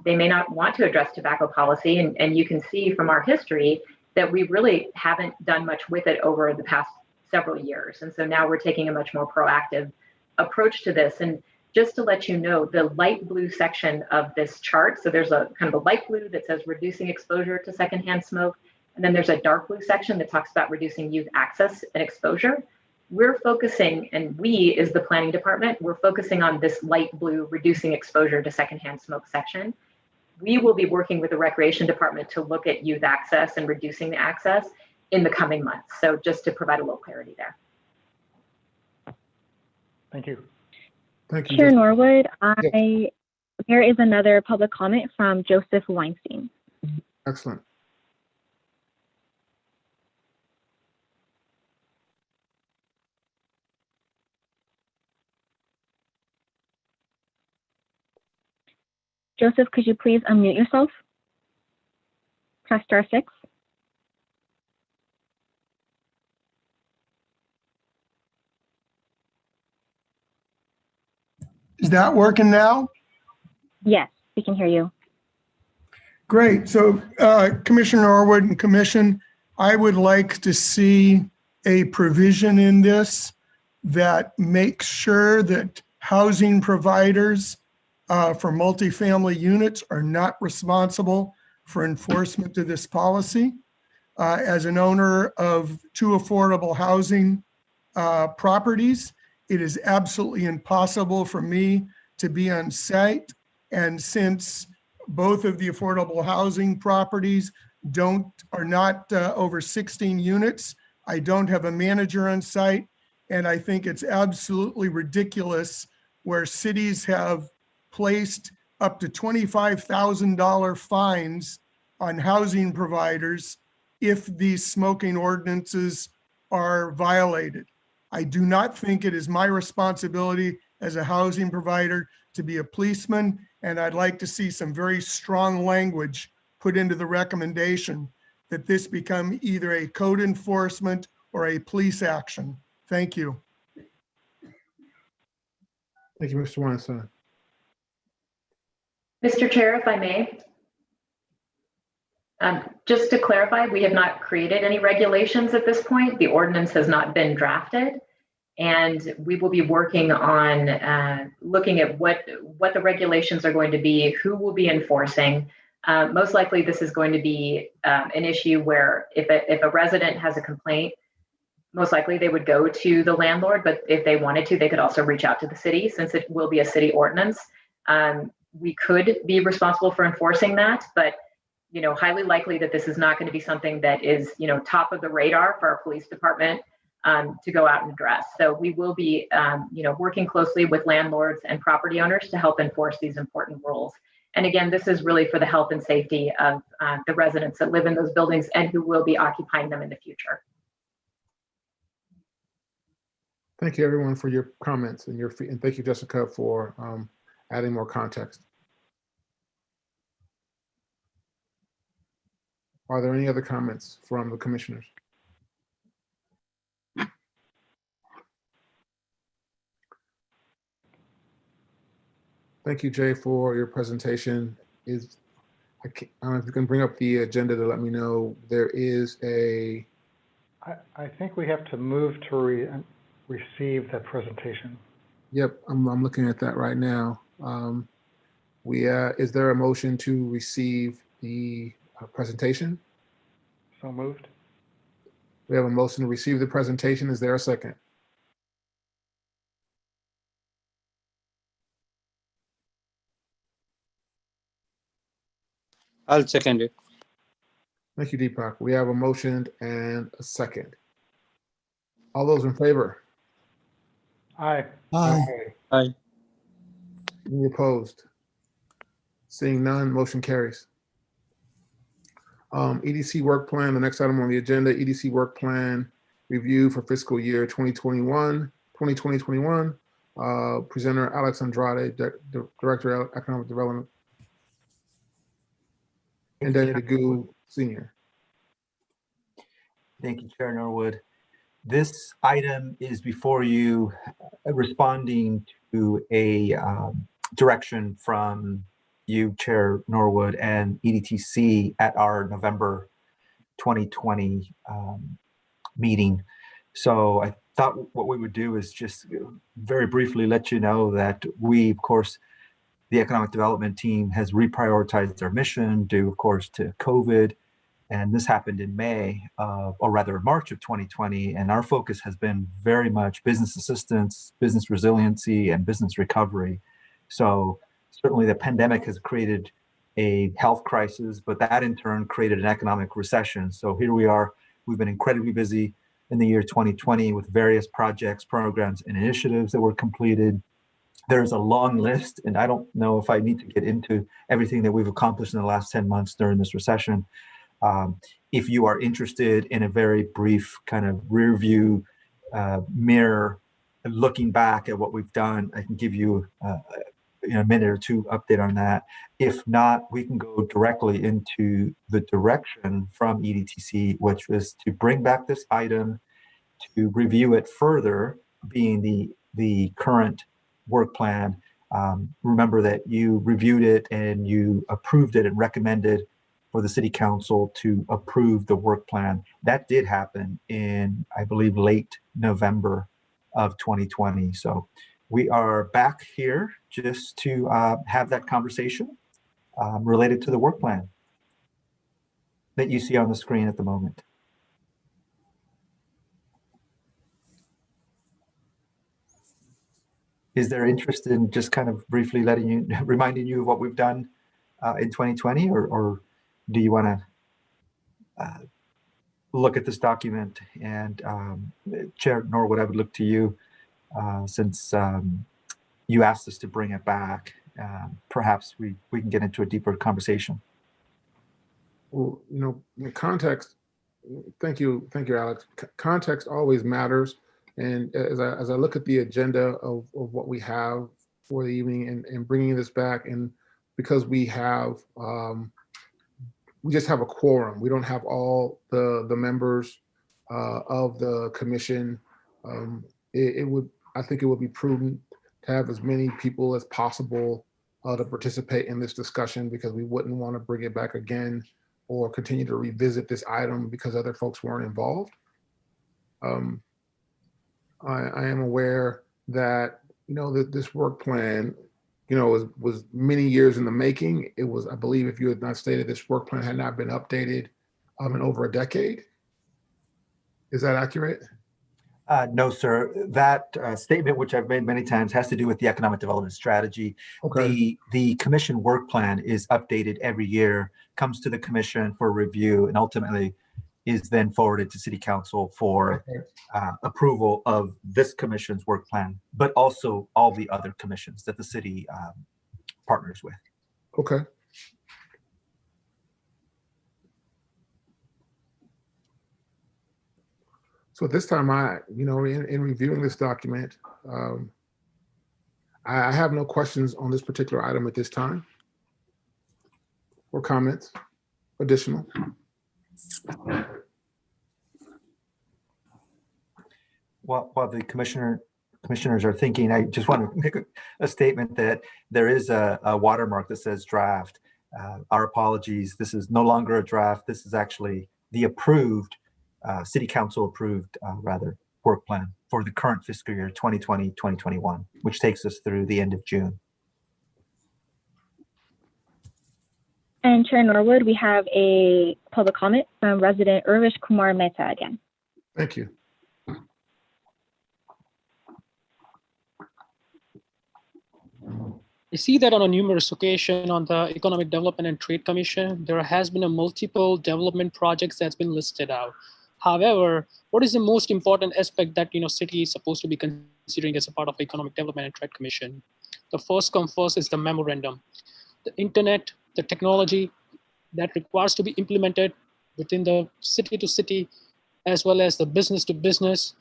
Speaker 11: They may not want to address tobacco policy, and you can see from our history that we really haven't done much with it over the past several years. And so now we're taking a much more proactive approach to this. And just to let you know, the light blue section of this chart, so there's a kind of a light blue that says reducing exposure to secondhand smoke, and then there's a dark blue section that talks about reducing youth access and exposure. We're focusing, and we is the planning department, we're focusing on this light blue reducing exposure to secondhand smoke section. We will be working with the recreation department to look at youth access and reducing the access in the coming months. So just to provide a little clarity there.
Speaker 4: Thank you.
Speaker 2: Thank you.
Speaker 3: Chair Norwood,
Speaker 2: Yes.
Speaker 3: there is another public comment from Joseph Weinstein.
Speaker 2: Excellent.
Speaker 3: Joseph, could you please unmute yourself? Press star 6.
Speaker 13: Is that working now?
Speaker 3: Yes, we can hear you.
Speaker 13: Great. So Commissioner Norwood and Commission, I would like to see a provision in this that makes sure that housing providers for multifamily units are not responsible for enforcement of this policy. As an owner of 2 affordable housing properties, it is absolutely impossible for me to be on site. And since both of the affordable housing properties are not over 16 units, I don't have a manager on site. And I think it's absolutely ridiculous where cities have placed up to $25,000 fines on housing providers if these smoking ordinances are violated. I do not think it is my responsibility as a housing provider to be a policeman, and I'd like to see some very strong language put into the recommendation that this become either a code enforcement or a police action. Thank you.
Speaker 2: Thank you, Mr. Weinstein.
Speaker 11: Mr. Chair, if I may, just to clarify, we have not created any regulations at this point. The ordinance has not been drafted, and we will be working on looking at what the regulations are going to be, who will be enforcing. Most likely, this is going to be an issue where if a resident has a complaint, most likely they would go to the landlord, but if they wanted to, they could also reach out to the city since it will be a city ordinance. We could be responsible for enforcing that, but highly likely that this is not going to be something that is, top of the radar for our police department to go out and address. So we will be, working closely with landlords and property owners to help enforce these important rules. And again, this is really for the health and safety of the residents that live in those buildings and who will be occupying them in the future.
Speaker 2: Thank you, everyone, for your comments and and thank you, Jessica, for adding more context. Are there any other comments from the commissioners? Thank you, Jay, for your presentation. I don't know if you can bring up the agenda to let me know. There is a...
Speaker 4: I think we have to move to receive that presentation.
Speaker 2: Yep, I'm looking at that right now. Is there a motion to receive the presentation?
Speaker 4: So moved.
Speaker 2: We have a motion to receive the presentation. Is there a second?
Speaker 5: I'll second it.
Speaker 2: Thank you, Deepak. We have a motion and a second. All those in favor?
Speaker 4: Aye.
Speaker 10: Aye.
Speaker 5: Aye.
Speaker 2: Any opposed? Seeing none, motion carries. EDC work plan, the next item on the agenda, EDC work plan review for fiscal year 2021. Presenter Alex Andrade, Director of Economic Development, and Danny DeGoo, Senior.
Speaker 1: Thank you, Chair Norwood. This item is before you responding to a direction from you, Chair Norwood, and EDTC at our November 2020 meeting. So I thought what we would do is just very briefly let you know that we, of course, the economic development team has reprioritized their mission due, of course, to COVID. And this happened in March of 2020. And our focus has been very much business assistance, business resiliency, and business recovery. So certainly the pandemic has created a health crisis, but that in turn created an economic recession. So here we are, we've been incredibly busy in the year 2020 with various projects, programs, and initiatives that were completed. There's a long list, and I don't know if I need to get into everything that we've accomplished in the last 10 months during this recession. If you are interested in a very brief kind of rear view mirror, looking back at what we've done, I can give you a minute or two update on that. If not, we can go directly into the direction from EDTC, which was to bring back this item, to review it further, being the current work plan. Remember that you reviewed it and you approved it and recommended for the city council to approve the work plan. That did happen in, I believe, late November of 2020. So we are back here just to have that conversation related to the work plan that you see on the screen at the moment. Is there interest in just kind of briefly reminding you of what we've done in 2020, or do you want to look at this document? And Chair Norwood, I would look to you since you asked us to bring it back. Perhaps we can get into a deeper conversation.
Speaker 2: Well, in context, thank you, Alex. Context always matters. And as I look at the agenda of what we have for the evening and bringing this back, and because we have, we just have a quorum. We don't have all the members of the commission. I think it would be prudent to have as many people as possible to participate in this discussion, because we wouldn't want to bring it back again or continue to revisit this item because other folks weren't involved. I am aware that, that this work plan, was many years in the making. It was, I believe, if you had not stated, this work plan had not been updated in over a decade. Is that accurate?
Speaker 1: No, sir. That statement, which I've made many times, has to do with the economic development strategy. Okay. The commission work plan is updated every year, comes to the commission for review, and ultimately is then forwarded to city council for approval of this commission's work plan, but also all the other commissions that the city partners with.
Speaker 2: Okay. So at this time, in reviewing this document, I have no questions on this particular item at this time, or comments, additional.
Speaker 1: While the commissioners are thinking, I just want to make a statement that there is a watermark that says draft. Our apologies. This is no longer a draft. This is actually the approved, city council approved, work plan for the current fiscal year 2020-2021, which takes us through the end of June.
Speaker 3: And Chair Norwood, we have a public comment from resident Urvish Kumar Mehta again.
Speaker 2: Thank you.
Speaker 7: I see that on a numerous occasion on the Economic Development and Trade Commission, there has been a multiple development projects that's been listed out. However, what is the most important aspect that city is supposed to be considering as a part of Economic Development and Trade Commission? The first come first is the memorandum. The internet, the technology that requires to be implemented within the city to city as well as the business to business,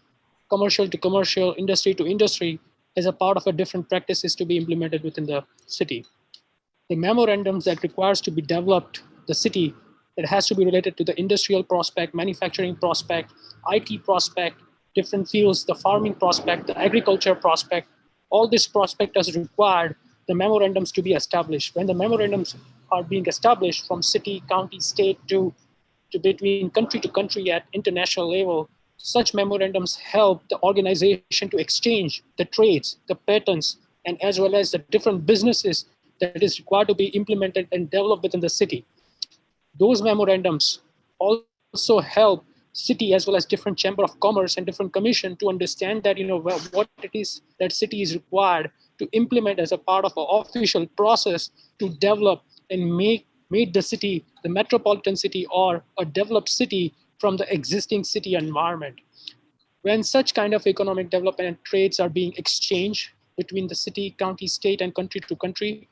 Speaker 7: commercial to commercial, industry to industry, as a part of a different practices to be implemented within the city. The memorandums that requires to be developed, the city, that has to be related to the industrial prospect, manufacturing prospect, IT prospect, different fields, the farming prospect, the agriculture prospect, all this prospect is required the memorandums to be established. When the memorandums are being established from city, county, state to between country to country at international level, such memorandums help the organization to exchange the trades, the patents, and as well as the different businesses that is required to be implemented and developed within the city. Those memorandums also help city as well as different chamber of commerce and different commission to understand that what it is that city is required to implement as a part of an official process to develop and make the city the metropolitan city or a developed city from the existing city environment. When such kind of economic development and trades are being exchanged between the city, county, state, and country to country,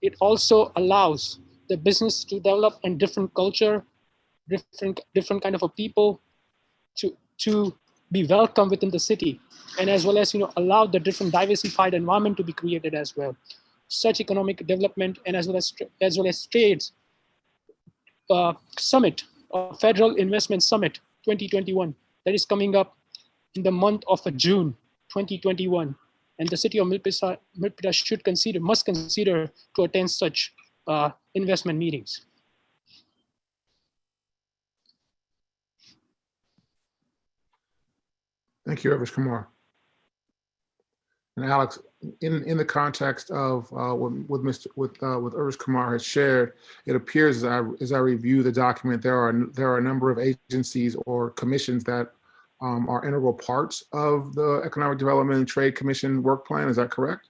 Speaker 7: it also allows the business to develop and different culture, different kind of a people to be welcome within the city, and as well as allow the different diversified environment to be created as well. Such economic development and as well as trades summit, Federal Investment Summit 2021, that is coming up in the month of June 2021, and the city of Milpitas must consider to attend such investment meetings.
Speaker 2: Thank you, Rivers Kumar. And Alex, in the context of what Rivers Kumar has shared, it appears as I review the document, there are a number of agencies or commissions that are integral parts of the Economic Development and Trade Commission work plan. Is that correct?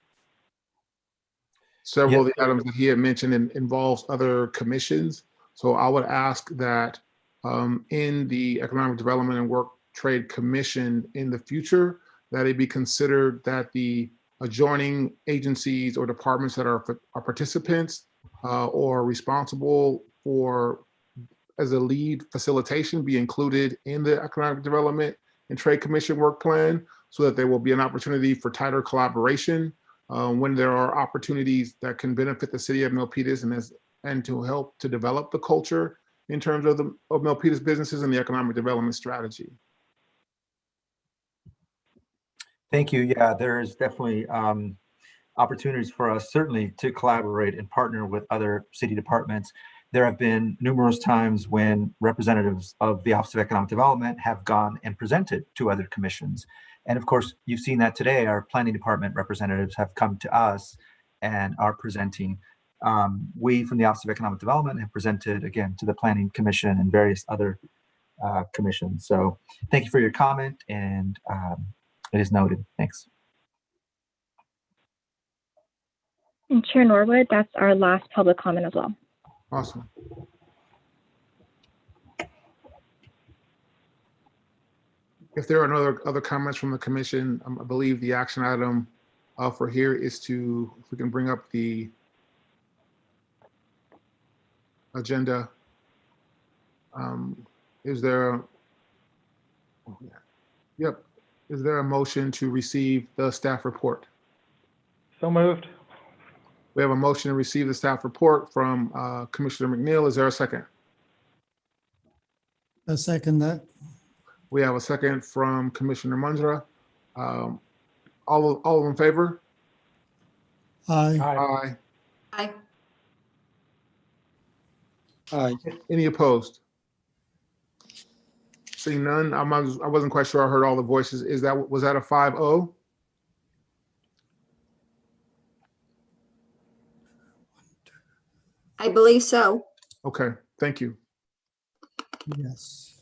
Speaker 2: Several of the items that he had mentioned involves other commissions. So I would ask that in the Economic Development and Work Trade Commission in the future, that it be considered that the adjoining agencies or departments that are participants or responsible for as a lead facilitation be included in the Economic Development and Trade Commission work plan, so that there will be an opportunity for tighter collaboration when there are opportunities that can benefit the city of Milpitas and to help to develop the culture in terms of Milpitas businesses and the economic development strategy.
Speaker 1: Thank you. Yeah, there's definitely opportunities for us certainly to collaborate and partner with other city departments. There have been numerous times when representatives of the Office of Economic Development have gone and presented to other commissions. And of course, you've seen that today, our planning department representatives have come to us and are presenting. We from the Office of Economic Development have presented again to the Planning Commission and various other commissions. So thank you for your comment, and it is noted. Thanks.
Speaker 3: And Chair Norwood, that's our last public comment as well.
Speaker 2: Awesome. If there are no other comments from the commission, I believe the action item for here is to, if we can bring up the agenda. Is there, yep. Is there a motion to receive the staff report?
Speaker 4: So moved.
Speaker 2: We have a motion to receive the staff report from Commissioner McNeil. Is there a second?
Speaker 10: I second that.
Speaker 2: We have a second from Commissioner Mundra. All in favor?
Speaker 10: Aye.
Speaker 2: Aye.
Speaker 6: Aye.
Speaker 5: Aye.
Speaker 2: Any opposed? Seeing none, I wasn't quite sure I heard all the voices. Was that a 5-0?
Speaker 6: I believe so.
Speaker 2: Okay, thank you.
Speaker 10: Yes.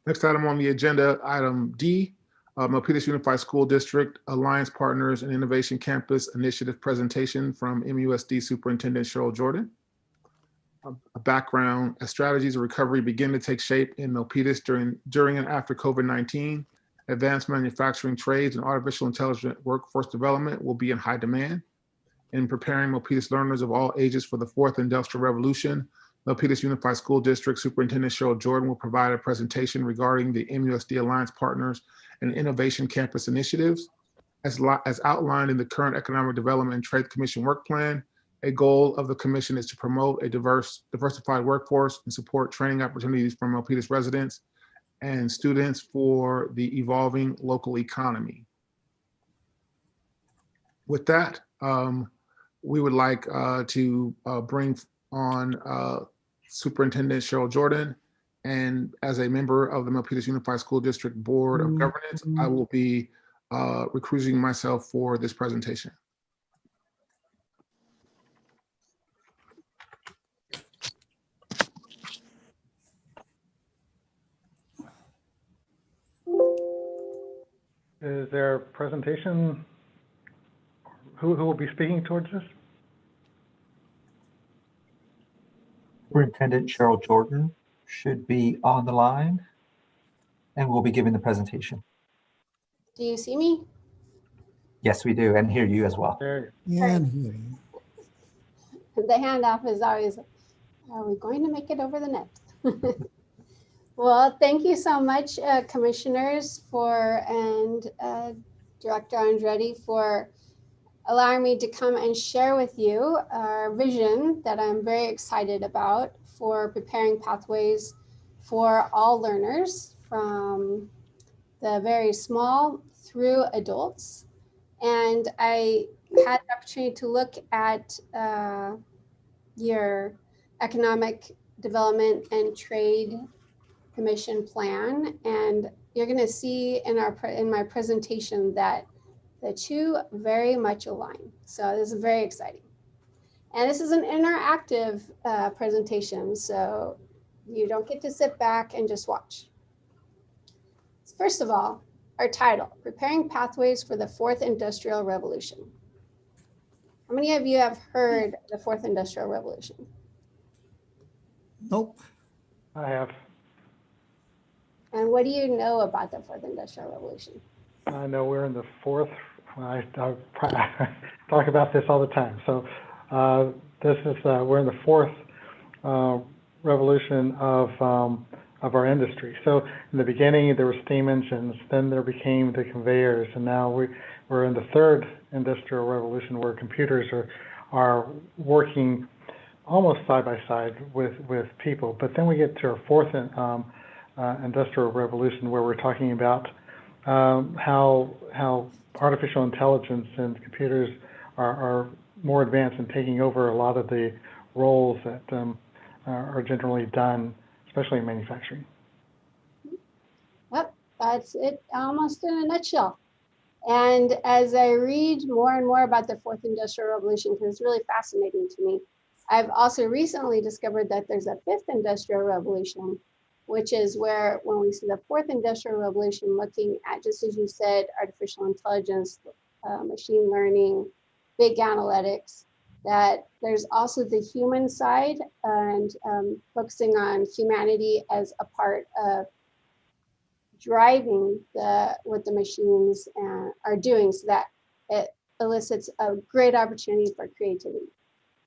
Speaker 2: Next item on the agenda, item D, Milpitas Unified School District Alliance Partners and Innovation Campus Initiative presentation from MUSD Superintendent Cheryl Jordan. A background as strategies of recovery begin to take shape in Milpitas during and after COVID-19. Advanced manufacturing trades and artificial intelligence workforce development will be in high demand. In preparing Milpitas learners of all ages for the fourth industrial revolution, Milpitas Unified School District Superintendent Cheryl Jordan will provide a presentation regarding the MUSD Alliance Partners and Innovation Campus initiatives. As outlined in the current Economic Development and Trade Commission work plan, a goal of the commission is to promote a diversified workforce and support training opportunities for Milpitas residents and students for the evolving local economy. With that, we would like to bring on Superintendent Cheryl Jordan. And as a member of the Milpitas Unified School District Board of Governance, I will be recusing myself for this presentation.
Speaker 4: Is there a presentation? Who will be speaking towards this?
Speaker 1: Superintendent Cheryl Jordan should be on the line and will be giving the presentation.
Speaker 14: Do you see me?
Speaker 1: Yes, we do, and hear you as well.
Speaker 4: There
Speaker 10: Yeah,
Speaker 14: The handoff is always, are we going to make it over the net? Well, thank you so much, commissioners, and Director Andretti for allowing me to come and share with you our vision that I'm very excited about for preparing pathways for all learners from the very small through adults. And I had the opportunity to look at your Economic Development and Trade Commission plan, and you're going to see in my presentation that the two very much align. So this is very exciting. And this is an interactive presentation, so you don't get to sit back and just watch. First of all, our title, Preparing Pathways for the Fourth Industrial Revolution. How many of you have heard the Fourth Industrial Revolution?
Speaker 10: Nope.
Speaker 4: I have.
Speaker 14: And what do you know about the Fourth Industrial Revolution?
Speaker 4: I know we're in the fourth. I talk about this all the time. So we're in the fourth revolution of our industry. So in the beginning there were steam engines, then there became the conveyors, and now we're in the third industrial revolution where computers are working almost side by side with people. But then we get to our fourth industrial revolution where we're talking about how artificial intelligence and computers are more advanced and taking over a lot of the roles that are generally done, especially in manufacturing.
Speaker 14: Yep, that's it almost in a nutshell. And as I read more and more about the Fourth Industrial Revolution, because it's really fascinating to me, I've also recently discovered that there's a fifth industrial revolution, which is where when we see the fourth industrial revolution looking at, just as you said, artificial intelligence, machine learning, big analytics, that there's also the human side and focusing on humanity as a part of driving what the machines are doing, so that it elicits a great opportunity for creativity.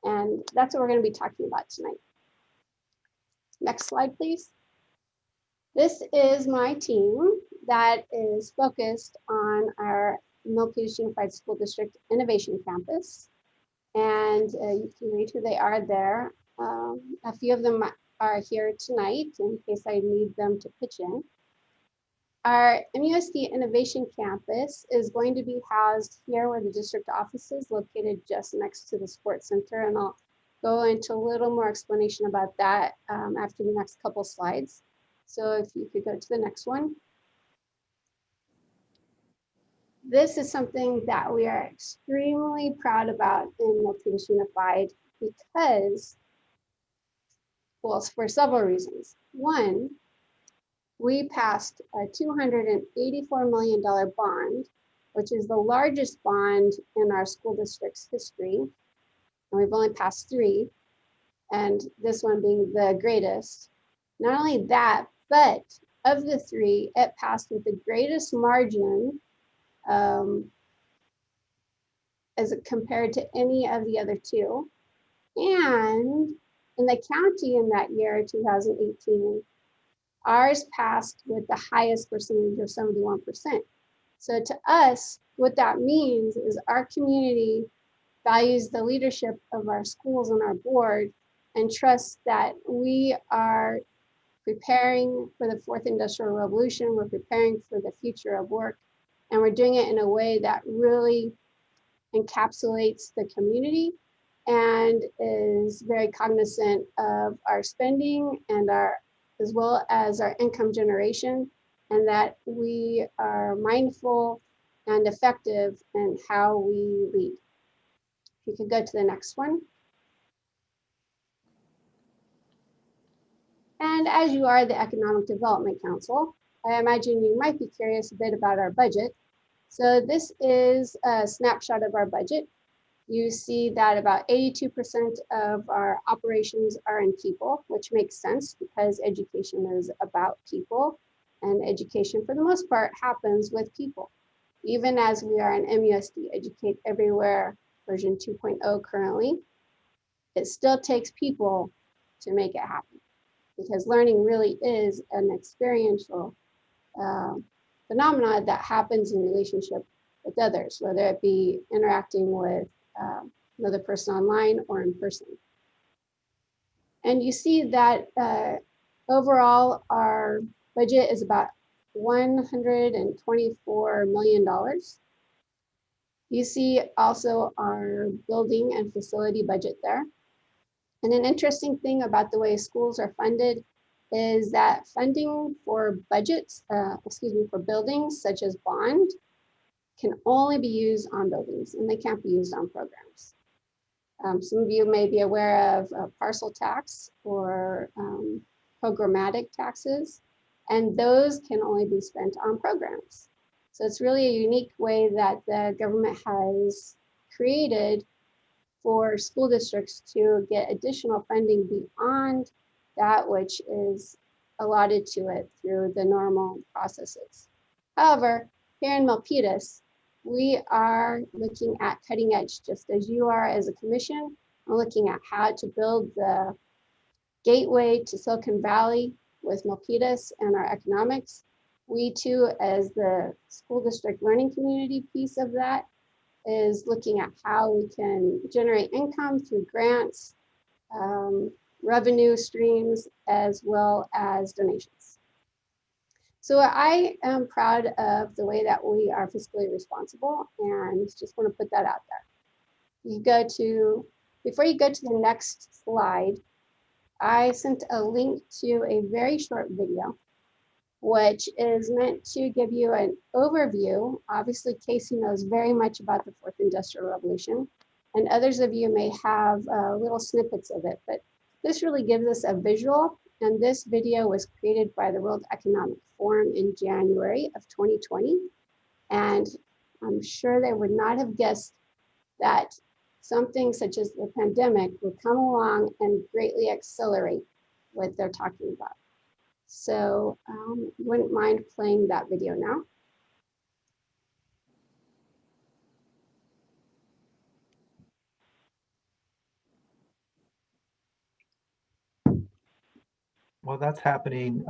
Speaker 14: And that's what we're going to be talking about tonight. Next slide, please. This is my team that is focused on our Milpitas Unified School District Innovation Campus. And you can read who they are there. A few of them are here tonight in case I need them to pitch in. Our MUSD Innovation Campus is going to be housed here where the district office is located just next to the Sports Center. And I'll go into a little more explanation about that after the next couple slides. So if you could go to the next one. This is something that we are extremely proud about in Milpitas Unified because, well, for several reasons. One, we passed a $284 million bond, which is the largest bond in our school district's history. And we've only passed 3, and this one being the greatest. Not only that, but of the 3, it passed with the greatest margin as compared to any of the other 2. And in the county in that year, 2018, ours passed with the highest percentage of 71%. So to us, what that means is our community values the leadership of our schools and our board and trusts that we are preparing for the fourth industrial revolution. We're preparing for the future of work, and we're doing it in a way that really encapsulates the community and is very cognizant of our spending and as well as our income generation, and that we are mindful and effective in how we lead. If you could go to the next one. And as you are the Economic Development Council, I imagine you might be curious a bit about our budget. So this is a snapshot of our budget. You see that about 82% of our operations are in people, which makes sense because education is about people, and education for the most part happens with people. Even as we are an MUSD Educate Everywhere version 2.0 currently, it still takes people to make it happen, because learning really is an experiential phenomena that happens in relationship with others, whether it be interacting with another person online or in person. And you see that overall our budget is about $124 million. You see also our building and facility budget there. And an interesting thing about the way schools are funded is that funding for budgets, for buildings such as bond, can only be used on buildings and they can't be used on programs. Some of you may be aware of parcel tax or programmatic taxes, and those can only be spent on programs. So it's really a unique way that the government has created for school districts to get additional funding beyond that which is allotted to it through the normal processes. However, here in Milpitas, we are looking at cutting edge, just as you are as a commission. We're looking at how to build the gateway to Silicon Valley with Milpitas and our economics. We too, as the school district learning community piece of that, is looking at how we can generate income through grants, revenue streams, as well as donations. So I am proud of the way that we are fiscally responsible, and just want to put that out there. Before you go to the next slide, I sent a link to a very short video, which is meant to give you an overview. Obviously, Casey knows very much about the fourth industrial revolution, and others of you may have little snippets of it, but this really gives us a visual. And this video was created by the World Economic Forum in January of 2020. And I'm sure they would not have guessed that something such as the pandemic would come along and greatly accelerate what they're talking about. So wouldn't mind playing that video now.
Speaker 1: Well, that's happening,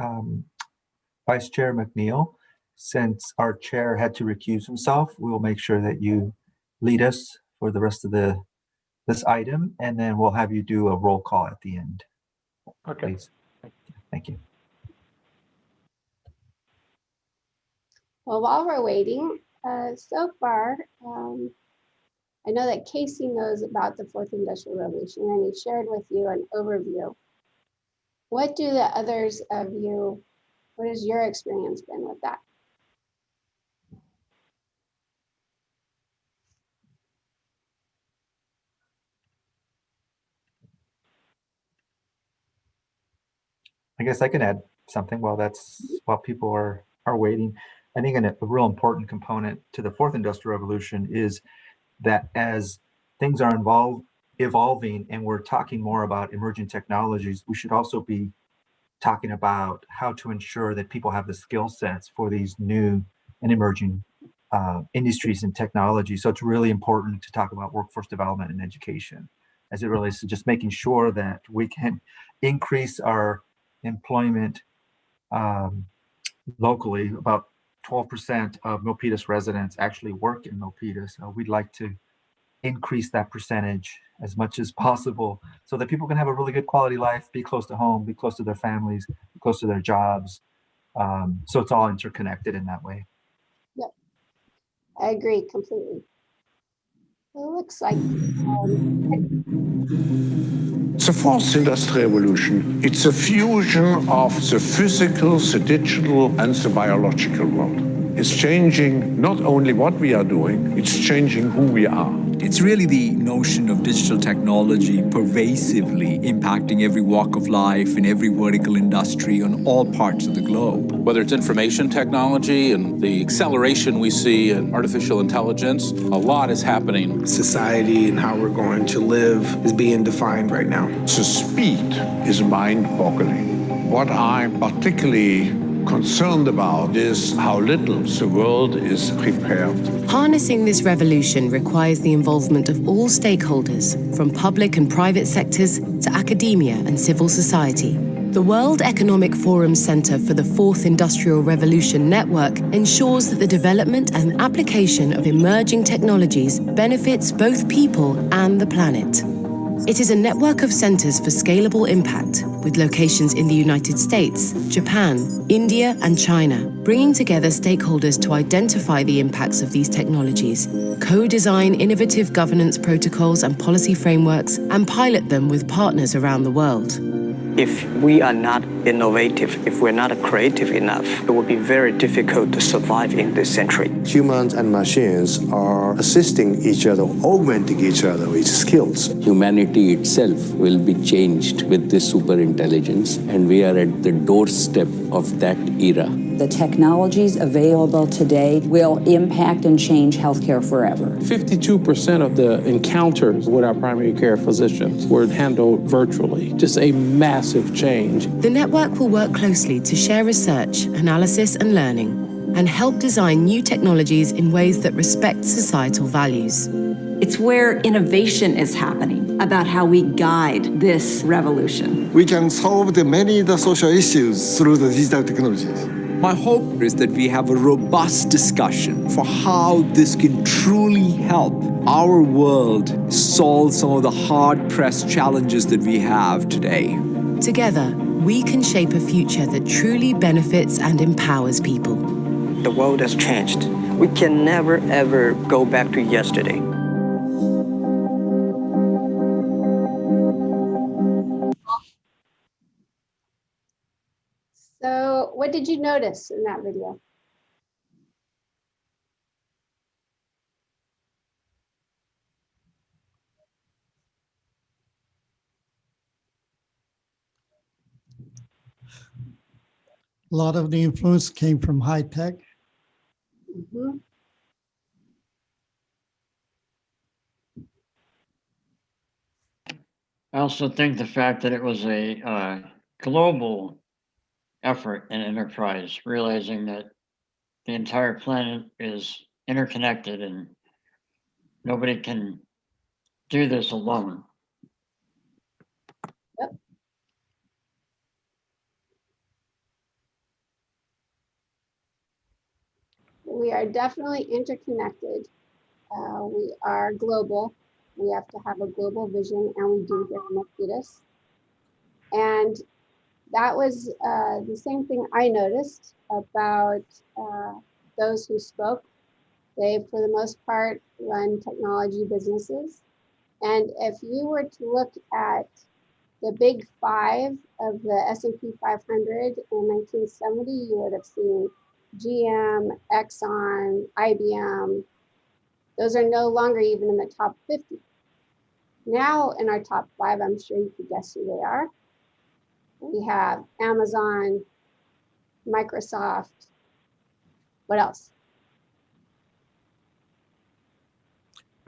Speaker 1: Vice Chair McNeil. Since our chair had to recuse himself, we will make sure that you lead us for the rest of this item, and then we'll have you do a roll call at the end.
Speaker 4: Okay.
Speaker 1: Please. Thank you.
Speaker 14: Well, while we're waiting, so far, I know that Casey knows about the fourth industrial revolution, and he shared with you an overview. What do the others of you, what has your experience been with that?
Speaker 1: I guess I can add something while people are waiting. I think a real important component to the fourth industrial revolution is that as things are evolving and we're talking more about emerging technologies, we should also be talking about how to ensure that people have the skill sets for these new and emerging industries and technologies. So it's really important to talk about workforce development and education. as it relates to just making sure that we can increase our employment locally. About 12% of Milpitas residents actually work in Milpitas. So we'd like to increase that percentage as much as possible so that people can have a really good quality life, be close to home, be close to their families, be close to their jobs. So it's all interconnected in that way.
Speaker 14: Yep, I agree completely. It looks like
Speaker 15: It's a fourth industrial revolution. It's a fusion of the physical, the digital, and the biological world. It's changing not only what we are doing, it's changing who we are.
Speaker 16: It's really the notion of digital technology pervasively impacting every walk of life in every vertical industry on all parts of the globe.
Speaker 17: Whether it's information technology and the acceleration we see in artificial intelligence, a lot is happening.
Speaker 18: Society and how we're going to live is being defined right now.
Speaker 15: The speed is mind-boggling. What I'm particularly concerned about is how little the world is prepared.
Speaker 19: Harnessing this revolution requires the involvement of all stakeholders, from public and private sectors to academia and civil society. The World Economic Forum Center for the Fourth Industrial Revolution Network ensures that the development and application of emerging technologies benefits both people and the planet. It is a network of centers for scalable impact, with locations in the United States, Japan, India, and China, bringing together stakeholders to identify the impacts of these technologies, co-design innovative governance protocols and policy frameworks, and pilot them with partners around the world.
Speaker 20: If we are not innovative, if we're not creative enough, it will be very difficult to survive in this century.
Speaker 21: Humans and machines are assisting each other, augmenting each other with skills.
Speaker 5: Humanity itself will be changed with this superintelligence, and we are at the doorstep of that era.
Speaker 22: The technologies available today will impact and change healthcare forever.
Speaker 17: 52% of the encounters with our primary care physicians were handled virtually. Just a massive change.
Speaker 19: The network will work closely to share research, analysis, and learning, and help design new technologies in ways that respect societal values.
Speaker 22: It's where innovation is happening about how we guide this revolution.
Speaker 23: We can solve the many social issues through the digital technologies.
Speaker 16: My hope is that we have a robust discussion for how this can truly help our world solve some of the hard-pressed challenges that we have today.
Speaker 19: Together, we can shape a future that truly benefits and empowers people.
Speaker 20: The world has changed. We can never, ever go back to yesterday.
Speaker 14: So what did you notice in that video?
Speaker 10: A lot of the influence came from high tech.
Speaker 14: Mhm.
Speaker 24: I also think the fact that it was a global effort and enterprise, realizing that the entire planet is interconnected and nobody can do this alone.
Speaker 14: Yep. We are definitely interconnected. We are global. We have to have a global vision, and we do here in Milpitas. And that was the same thing I noticed about those who spoke. They, for the most part, run technology businesses. And if you were to look at the big five of the S&P 500 in 1970, you would have seen GM, Exxon, IBM. Those are no longer even in the top 50. Now in our top five, I'm sure you could guess who they are. We have Amazon, Microsoft. What else?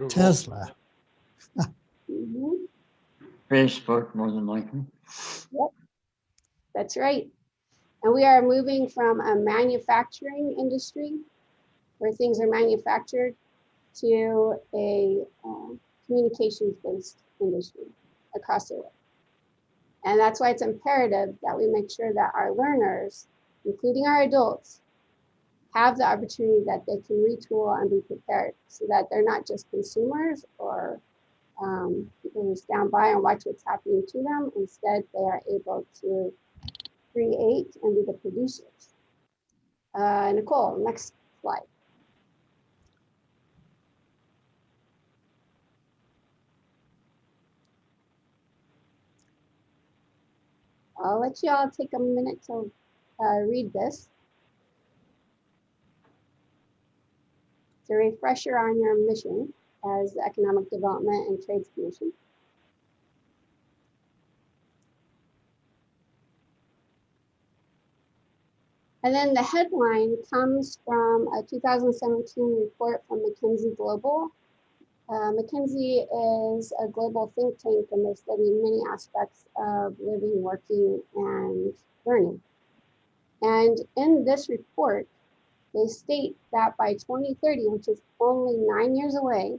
Speaker 10: Tesla.
Speaker 14: Mhm.
Speaker 24: Facebook, more than likely.
Speaker 14: Yep, that's right. And we are moving from a manufacturing industry where things are manufactured to a communications-based industry across the world. And that's why it's imperative that we make sure that our learners, including our adults, have the opportunity that they can retool and be prepared so that they're not just consumers or people who stand by and watch what's happening to them. Instead, they are able to create and be the producers. Nicole, next slide. I'll let you all take a minute to read this. It's a refresher on your mission as the Economic Development and Trades Commission. And then the headline comes from a 2017 report from McKinsey Global. McKinsey is a global think tank, and they study many aspects of living, working, and learning. And in this report, they state that by 2030, which is only 9 years away,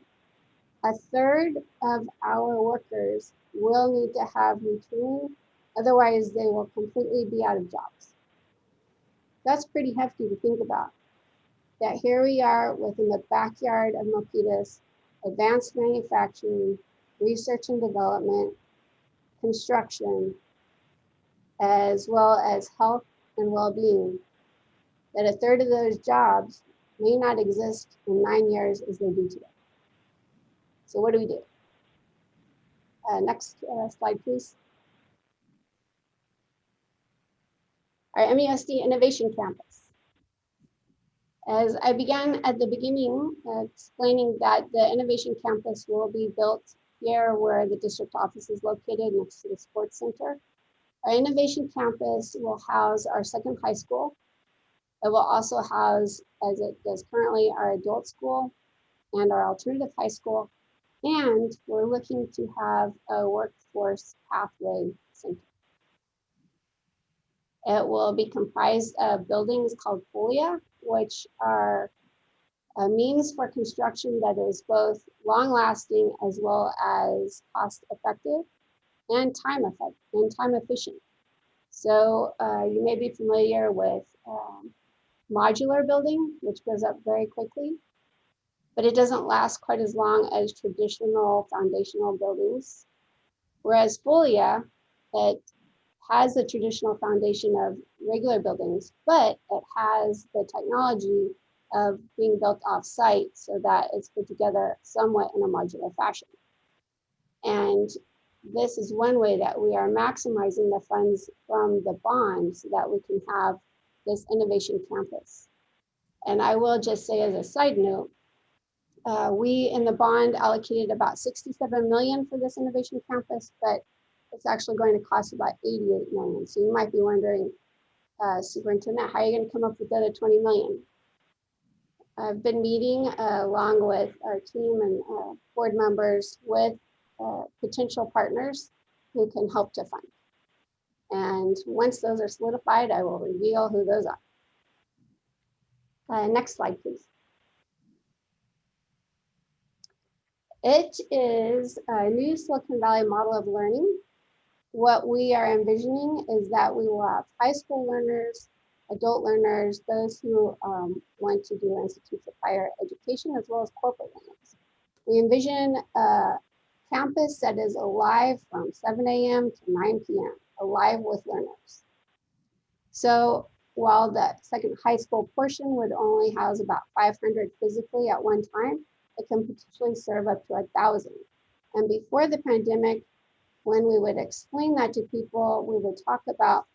Speaker 14: 1/3 of our workers will need to have retooling. Otherwise, they will completely be out of jobs. That's pretty hefty to think about. That here we are within the backyard of Milpitas, advanced manufacturing, research and development, construction, as well as health and well-being, that 1/3 of those jobs may not exist in 9 years as they do today. So what do we do? Next slide, please. Our MESD Innovation Campus. As I began at the beginning, explaining that the Innovation Campus will be built here where the district office is located next to the sports center. Our Innovation Campus will house our second high school. It will also house, as it does currently, our adult school and our alternative high school. And we're looking to have a workforce pathway center. It will be comprised of buildings called folia, which are a means for construction that is both long-lasting as well as cost-effective and time efficient. So you may be familiar with modular building, which goes up very quickly, but it doesn't last quite as long as traditional foundational buildings. Whereas folia, it has the traditional foundation of regular buildings, but it has the technology of being built off-site so that it's put together somewhat in a modular fashion. And this is one way that we are maximizing the funds from the bond so that we can have this innovation campus. And I will just say as a side note, we in the bond allocated about 67 million for this innovation campus, but it's actually going to cost about 88 million. So you might be wondering, Superintendent, how are you going to come up with the other 20 million? I've been meeting along with our team and board members with potential partners who can help to fund. And once those are solidified, I will reveal who those are. Next slide, please. It is a new Silicon Valley model of learning. What we are envisioning is that we will have high school learners, adult learners, those who want to do institutes of higher education, as well as corporate learners. We envision a campus that is alive from 7 a.m. to 9 p.m., alive with learners. So while the second high school portion would only house about 500 physically at one time, it can potentially serve up to 1,000. And before the pandemic, when we would explain that to people, we would talk about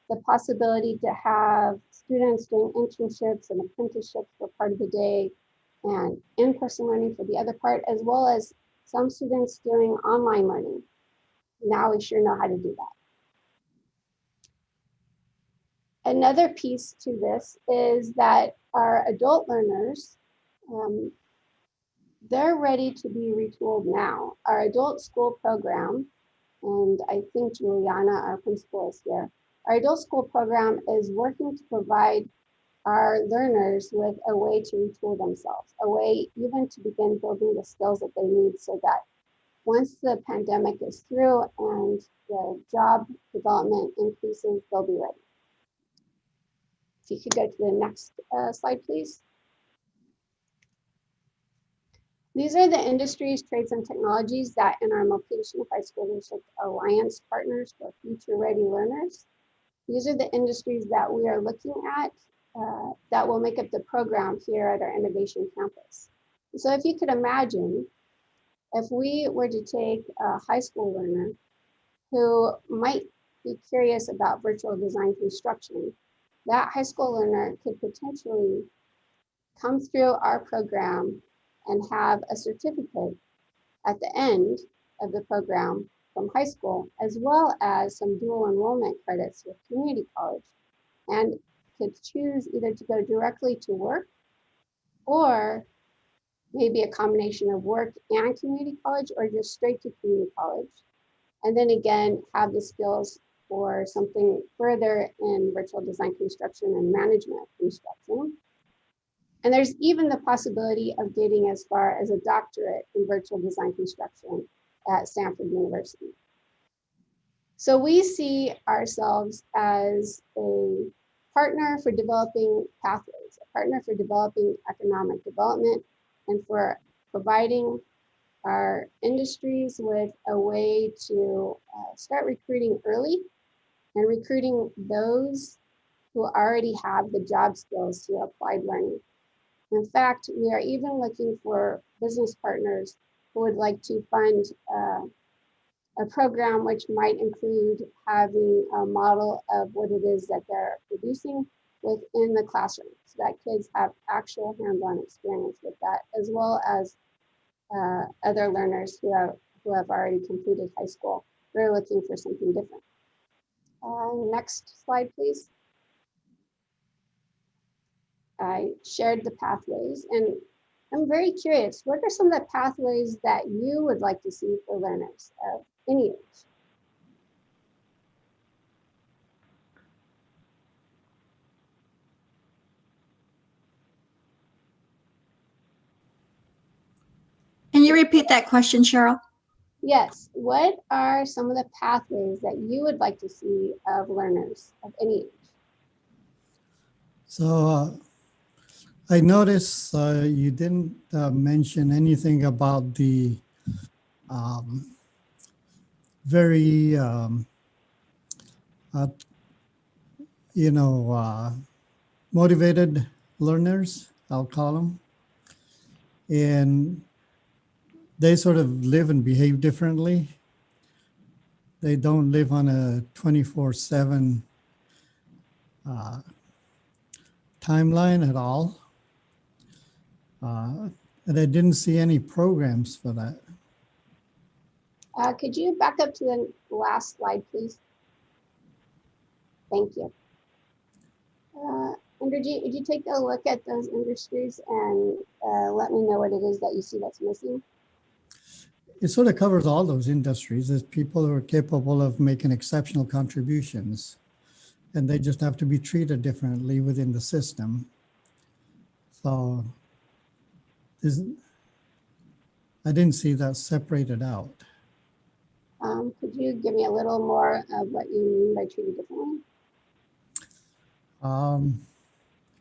Speaker 14: the possibility to have students doing internships and apprenticeships for part of the day and in-person learning for the other part, as well as some students doing online learning. Now we sure know how to do that. Another piece to this is that our adult learners, they're ready to be retooled now. Our adult school program, and I think Juliana, our principal, is here. Our adult school program is working to provide our learners with a way to retool themselves, a way even to begin building the skills that they need so that once the pandemic is through and the job development increases, they'll be ready. If you could go to the next slide, please. These are the industries, trades, and technologies that in our Milpitas Unified School District Alliance partners for future ready learners. These are the industries that we are looking at that will make up the program here at our Innovation Campus. So if you could imagine, if we were to take a high school learner who might be curious about virtual design construction, that high school learner could potentially come through our program and have a certificate at the end of the program from high school, as well as some dual enrollment credits with community college, and could choose either to go directly to work or maybe a combination of work and community college, or just straight to community college. And then again, have the skills for something further in virtual design construction and management of construction. And there's even the possibility of getting as far as a doctorate in virtual design construction at Stanford University. So we see ourselves as a partner for developing pathways, a partner for developing economic development, and for providing our industries with a way to start recruiting early and recruiting those who already have the job skills to applied learning. In fact, we are even looking for business partners who would like to fund a program which might include having a model of what it is that they're producing within the classroom, so that kids have actual hands-on experience with that, as well as other learners who have already completed high school. We're looking for something different. Next slide, please. I shared the pathways, and I'm very curious, what are some of the pathways that you would like to see for learners of any age?
Speaker 6: Can you repeat that question, Cheryl?
Speaker 14: Yes, what are some of the pathways that you would like to see of learners of any age?
Speaker 10: So I noticed you didn't mention anything about the very, motivated learners, I'll call them. And they sort of live and behave differently. They don't live on a 24/7 timeline at all. And I didn't see any programs for that.
Speaker 14: Could you back up to the last slide, please? Thank you. Indrajit, would you take a look at those industries and let me know what it is that you see that's missing?
Speaker 10: It sort of covers all those industries as people who are capable of making exceptional contributions, and they just have to be treated differently within the system. So I didn't see that separated out.
Speaker 14: Could you give me a little more of what you mean by treated differently?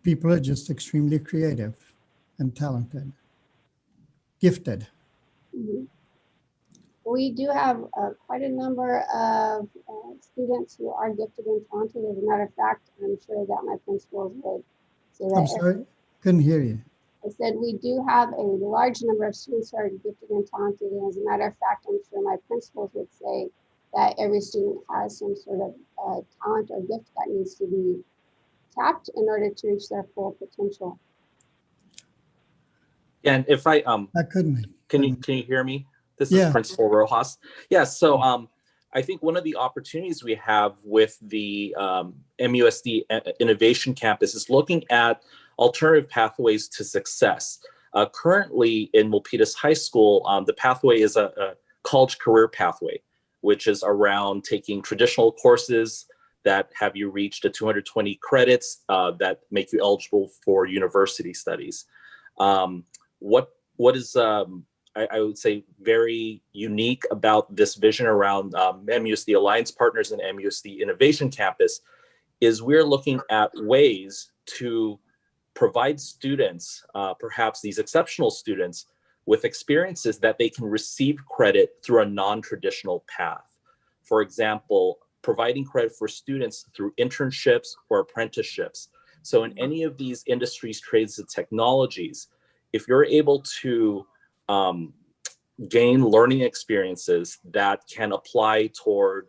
Speaker 10: People are just extremely creative and talented, gifted.
Speaker 14: Mm-hmm. We do have quite a number of students who are gifted and talented. As a matter of fact, I'm sure that my principals would say that.
Speaker 10: I'm sorry, couldn't hear you.
Speaker 14: I said we do have a large number of students who are gifted and talented. And as a matter of fact, I'm sure my principals would say that every student has some sort of talent or gift that needs to be tapped in order to reach their full potential.
Speaker 8: And if I
Speaker 10: couldn't.
Speaker 8: Can you hear me? This
Speaker 10: Yeah.
Speaker 8: is Principal Rojas. Yeah, so I think one of the opportunities we have with the MUSD Innovation Campus is looking at alternative pathways to success. Currently in Milpitas High School, the pathway is a college career pathway, which is around taking traditional courses that have you reached a 220 credits that make you eligible for university studies. What is I would say, very unique about this vision around MUSD Alliance Partners and MUSD Innovation Campus is we're looking at ways to provide students, perhaps these exceptional students, with experiences that they can receive credit through a non-traditional path. For example, providing credit for students through internships or apprenticeships. So in any of these industries, trades, and technologies, if you're able to gain learning experiences that can apply toward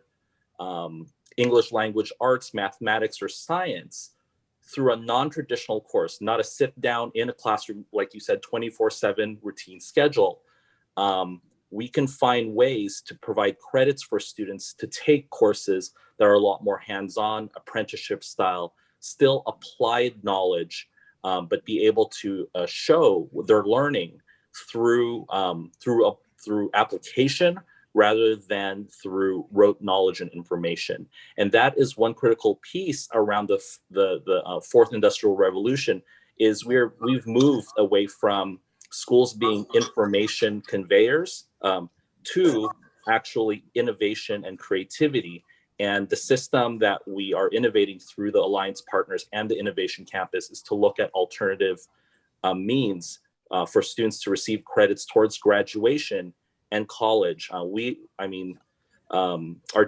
Speaker 8: English language arts, mathematics, or science through a non-traditional course, not a sit down in a classroom, like you said, 24/7 routine schedule, we can find ways to provide credits for students to take courses that are a lot more hands-on, apprenticeship style, still applied knowledge, but be able to show their learning through application rather than through rote knowledge and information. And that is one critical piece around the fourth industrial revolution is we've moved away from schools being information conveyors to actually innovation and creativity. And the system that we are innovating through the Alliance Partners and the Innovation Campus is to look at alternative means for students to receive credits towards graduation and college. Our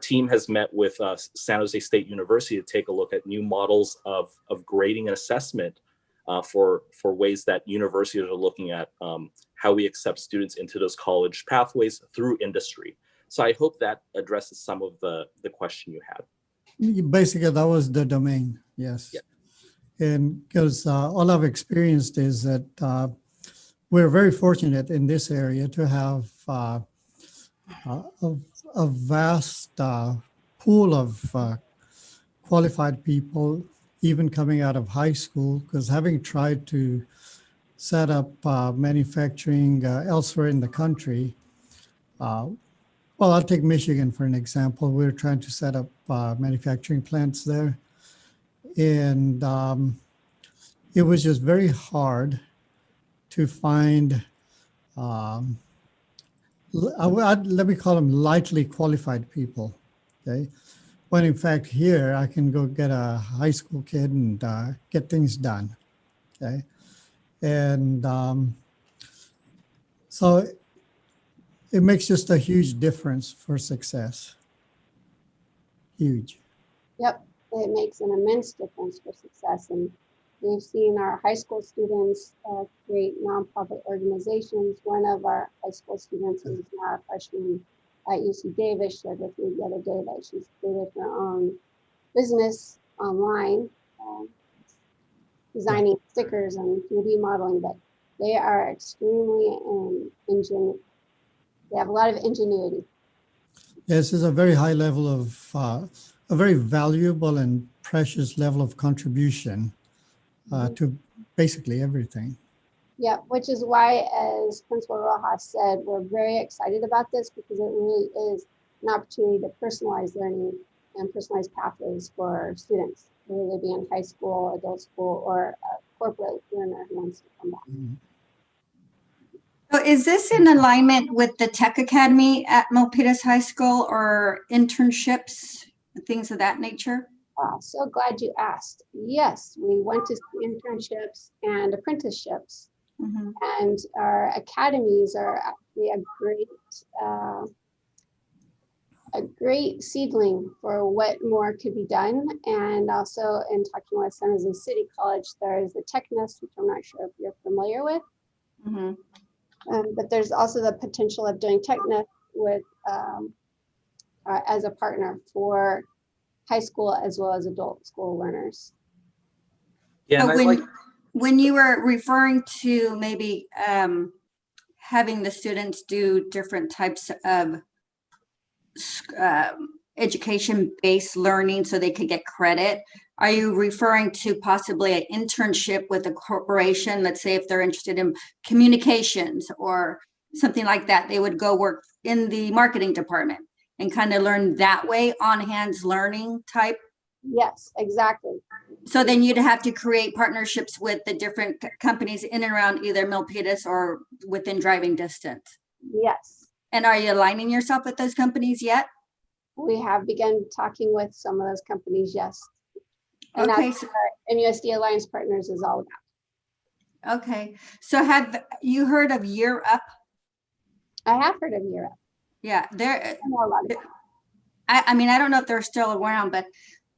Speaker 8: team has met with San Jose State University to take a look at new models of grading and assessment for ways that universities are looking at how we accept students into those college pathways through industry. So I hope that addresses some of the question you had.
Speaker 10: Basically, that was the domain, yes. Yeah. And because all I've experienced is that we're very fortunate in this area to have a vast pool of qualified people, even coming out of high school, because having tried to set up manufacturing elsewhere in the country, well, I'll take Michigan for an example. We're trying to set up manufacturing plants there. And it was just very hard to find, let me call them lightly qualified people, okay? When in fact here, I can go get a high school kid and get things done, okay? And so it makes just a huge difference for success. Huge.
Speaker 14: Yep, it makes an immense difference for success. And we've seen our high school students create nonprofit organizations. One of our high school students, who's now a freshman at UC Davis, shared with me the other day that she's created her own business online, designing stickers and 3D modeling, but they are extremely they have a lot of ingenuity.
Speaker 10: Yes, it's a very high level of, a very valuable and precious level of contribution to basically everything.
Speaker 14: Yeah, which is why, as Principal Rojas said, we're very excited about this because it really is an opportunity to personalize learning and personalized pathways for students, whether they be in high school, adult school, or a corporate learner who wants to come back.
Speaker 10: Mm-hmm.
Speaker 6: So is this in alignment with the Tech Academy at Milpitas High School or internships, things of that nature?
Speaker 14: So glad you asked. Yes, we went to internships and apprenticeships. Mm-hmm. And our academies are actually a great seedling for what more could be done. And also in talking with San Jose City College, there is the Tech Nest, which I'm not sure if you're familiar with. Mm-hmm. But there's also the potential of doing Tech Nest with as a partner for high school as well as adult school learners.
Speaker 6: Yeah, so when you were referring to maybe having the students do different types of education-based learning so they could get credit, are you referring to possibly an internship with a corporation? Let's say if they're interested in communications or something like that, they would go work in the marketing department and kind of learn that way, on hands learning type?
Speaker 14: Yes, exactly.
Speaker 6: So then you'd have to create partnerships with the different companies in and around either Milpitas or within driving distance.
Speaker 14: Yes.
Speaker 6: And are you aligning yourself with those companies yet?
Speaker 14: We have begun talking with some of those companies, yes. And
Speaker 6: Okay.
Speaker 14: that's what our MUSD Alliance Partners is all about.
Speaker 6: Okay. So have you heard of Year Up?
Speaker 14: I have heard of Europe.
Speaker 6: Yeah, there.
Speaker 14: I know a lot about it.
Speaker 6: I mean, I don't know if they're still around, but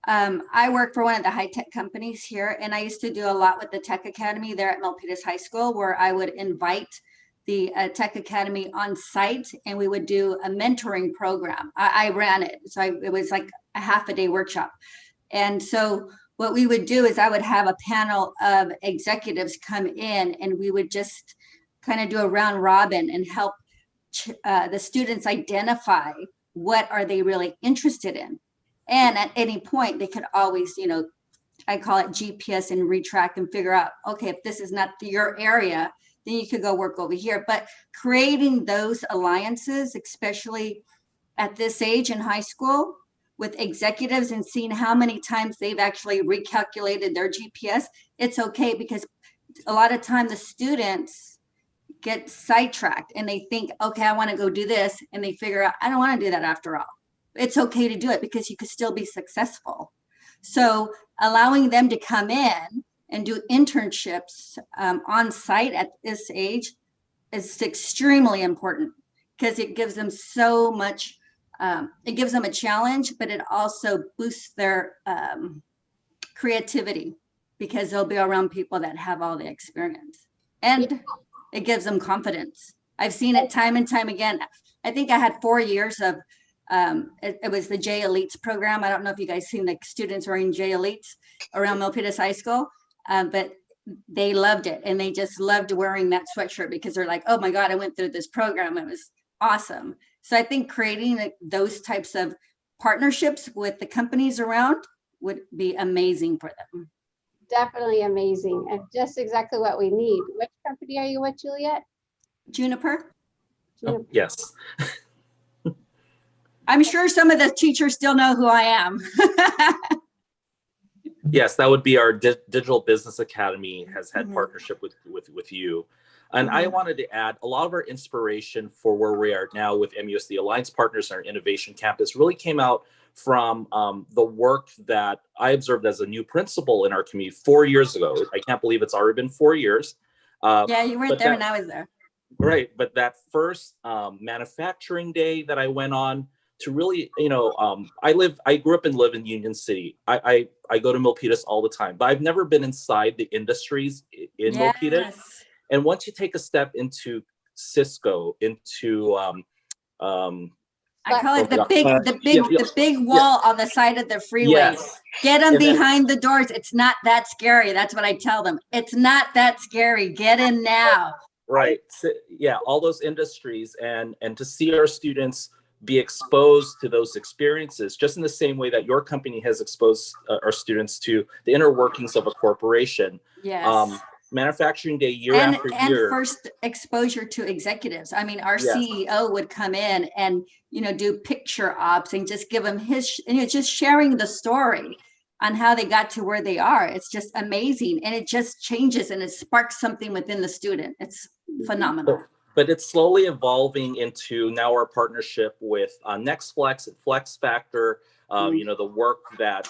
Speaker 6: I work for one of the high tech companies here, and I used to do a lot with the Tech Academy there at Milpitas High School, where I would invite the Tech Academy on site, and we would do a mentoring program. I ran it, so it was like a half-a-day workshop. And so what we would do is I would have a panel of executives come in, and we would just kind of do a round robin and help the students identify what are they really interested in. And at any point, they could always, you know, I call it GPS and retract and figure out, okay, if this is not your area, then you could go work over here. But creating those alliances, especially at this age in high school with executives and seeing how many times they've actually recalculated their GPS, it's okay, because a lot of time the students get sidetracked and they think, okay, I want to go do this. And they figure out, I don't want to do that after all. It's okay to do it because you could still be successful. So allowing them to come in and do internships on site at this age is extremely important, because it gives them so much, it gives them a challenge, but it also boosts their creativity, because they'll be around people that have all the experience. And it gives them confidence. I've seen it time and time again. I think I had 4 years of, it was the J Elites program. I don't know if you guys seen the students wearing J Elites around Milpitas High School, but they loved it. And they just loved wearing that sweatshirt because they're like, oh my God, I went through this program. It was awesome. So I think creating those types of partnerships with the companies around would be amazing for them.
Speaker 14: Definitely amazing, and just exactly what we need. Which company are you with, Juliet?
Speaker 6: Juniper?
Speaker 8: Oh, yes.
Speaker 6: I'm sure some of the teachers still know who I am.
Speaker 8: Yes, that would be our Digital Business Academy has had partnership with you. And I wanted to add, a lot of our inspiration for where we are now with MUSD Alliance Partners and our Innovation Campus really came out from the work that I observed as a new principal in our community 4 years ago. I can't believe it's already been 4 years.
Speaker 6: Yeah, you weren't there when I was there.
Speaker 8: Right, but that first manufacturing day that I went on to really, you know, I grew up and live in Union City. I go to Milpitas all the time, but I've never been inside the industries in Milpitas. And once you take a step into Cisco, into
Speaker 6: I call it the big wall on the side of the freeway.
Speaker 8: Yes.
Speaker 6: Get them behind the doors. It's not that scary. That's what I tell them. It's not that scary. Get in now.
Speaker 8: Right. So, yeah, all those industries, and to see our students be exposed to those experiences, just in the same way that your company has exposed our students to the inner workings of a corporation.
Speaker 6: Yes.
Speaker 8: Manufacturing Day year after year.
Speaker 6: And first exposure to executives. I mean, our CEO would come in and, you know, do picture ops and just give them his, and it's just sharing the story on how they got to where they are. It's just amazing. And it just changes and it sparks something within the student. It's phenomenal.
Speaker 8: But it's slowly evolving into now our partnership with NextFlex and Flex Factor. You know, the work that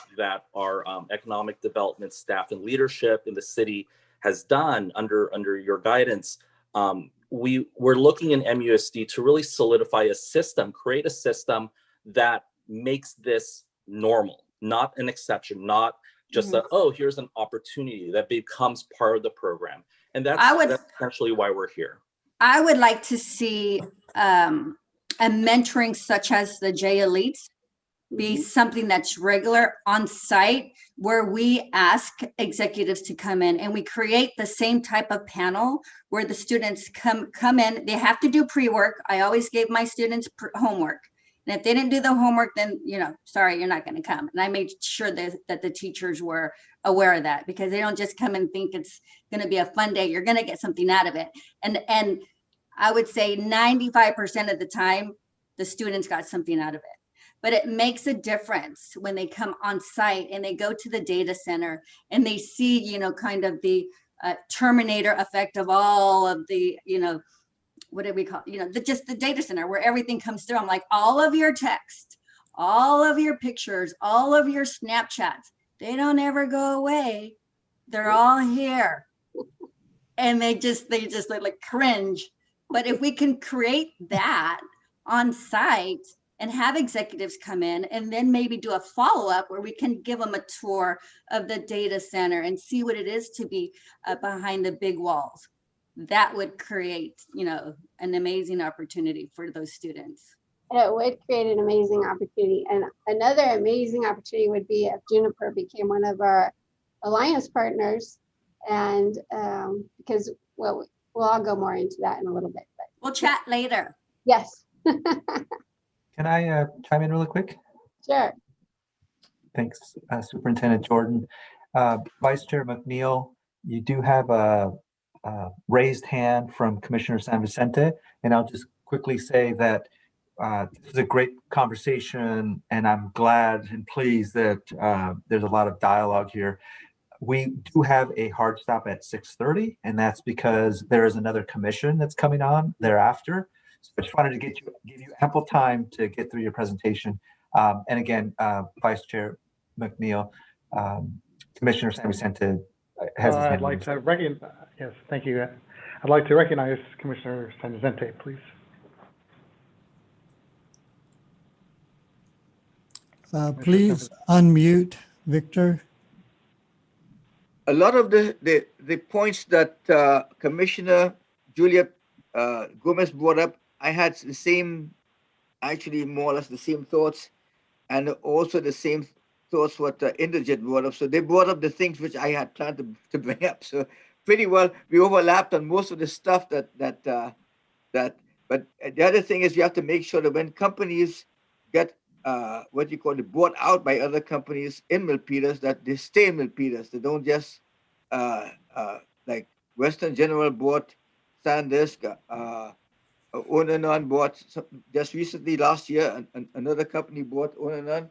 Speaker 8: our economic development staff and leadership in the city has done under your guidance. We're looking in MUSD to really solidify a system, create a system that makes this normal, not an exception, not just a, oh, here's an opportunity that becomes part of the program. And that's essentially why we're here.
Speaker 6: I would like to see a mentoring such as the J Elites be something that's regular on site, where we ask executives to come in and we create the same type of panel where the students come in. They have to do pre-work. I always gave my students homework. And if they didn't do the homework, then, you know, sorry, you're not going to come. And I made sure that the teachers were aware of that, because they don't just come and think it's going to be a fun day. You're going to get something out of it. And I would say 95% of the time, the students got something out of it. But it makes a difference when they come on site and they go to the data center and they see, you know, kind of the Terminator effect of all of the, you know, what do we call, just the data center where everything comes through. I'm like, all of your text, all of your pictures, all of your Snapchats, they don't ever go away. They're all here. And they just like cringe. But if we can create that on site and have executives come in and then maybe do a follow-up where we can give them a tour of the data center and see what it is to be behind the big walls, that would create, an amazing opportunity for those students.
Speaker 14: It would create an amazing opportunity. And another amazing opportunity would be if Juniper became one of our alliance partners. And because, well, we'll all go more into that in a little bit. But
Speaker 6: we'll chat later.
Speaker 14: Yes.
Speaker 1: Can I chime in really quick?
Speaker 14: Sure.
Speaker 1: Thanks, Superintendent Jordan. Vice Chair McNeil, you do have a raised hand from Commissioner San Vicente, and I'll just quickly say that this is a great conversation, and I'm glad and pleased that there's a lot of dialogue here. We do have a hard stop at 6:30, and that's because there is another commission that's coming on thereafter. So I just wanted to give you ample time to get through your presentation. And again, Vice Chair McNeil, Commissioner San Vicente has his hand
Speaker 4: I'd like to recognize, yes, thank you. I'd like to recognize Commissioner San Vicente, please.
Speaker 10: Please unmute, Victor.
Speaker 9: A lot of the points that Commissioner Julia Gomez brought up, I had the same, actually more or less the same thoughts, and also the same thoughts what Inderjit brought up. So they brought up the things which I had planned to bring up. So pretty well, we overlapped on most of the stuff but the other thing is you have to make sure that when companies get what you call it, bought out by other companies in Milpitas, that they stay in Milpitas. They don't just like Western General bought Sandisk, Onanon bought just recently last year. Another company bought Onanon.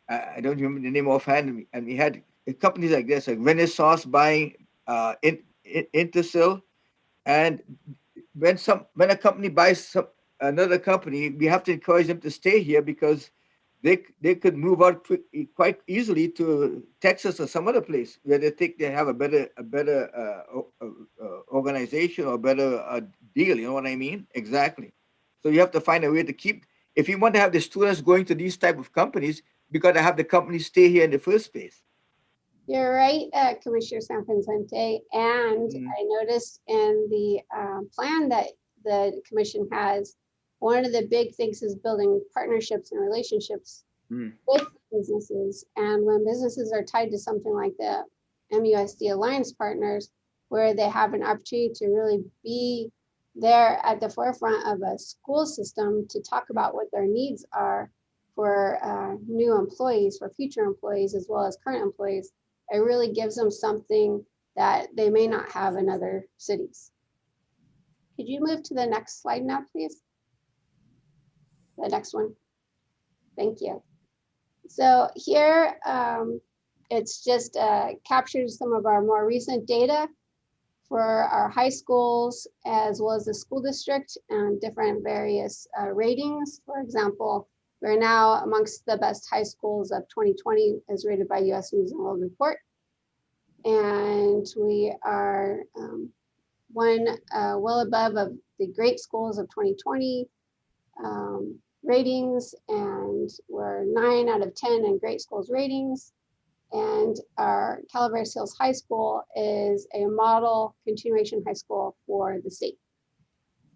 Speaker 9: I don't remember the name offhand. And we had companies like this, like Renaissance buying Intersil. And when a company buys another company, we have to encourage them to stay here because they could move out quite easily to Texas or some other place where they think they have a better organization or better deal. You know what I mean? Exactly. So you have to find a way to keep. If you want to have the students going to these type of companies, you got to have the companies stay here in the first place.
Speaker 14: You're right, Commissioner San Vicente. And I noticed in the plan that the commission has, one of the big things is building partnerships and relationships with businesses. And when businesses are tied to something like the MUSD Alliance Partners, where they have an opportunity to really be there at the forefront of a school system to talk about what their needs are for new employees, for future employees, as well as current employees, it really gives them something that they may not have in other cities. Could you move to the next slide now, please? The next one. Thank you. So here, it's just captures some of our more recent data for our high schools, as well as the school district and different various ratings. For example, we're now amongst the best high schools of 2020 as rated by US News and World Report. And we are well above of the great schools of 2020 ratings, and we're 9 out of 10 in great schools ratings. And our Calaveras Hills High School is a model continuation high school for the state.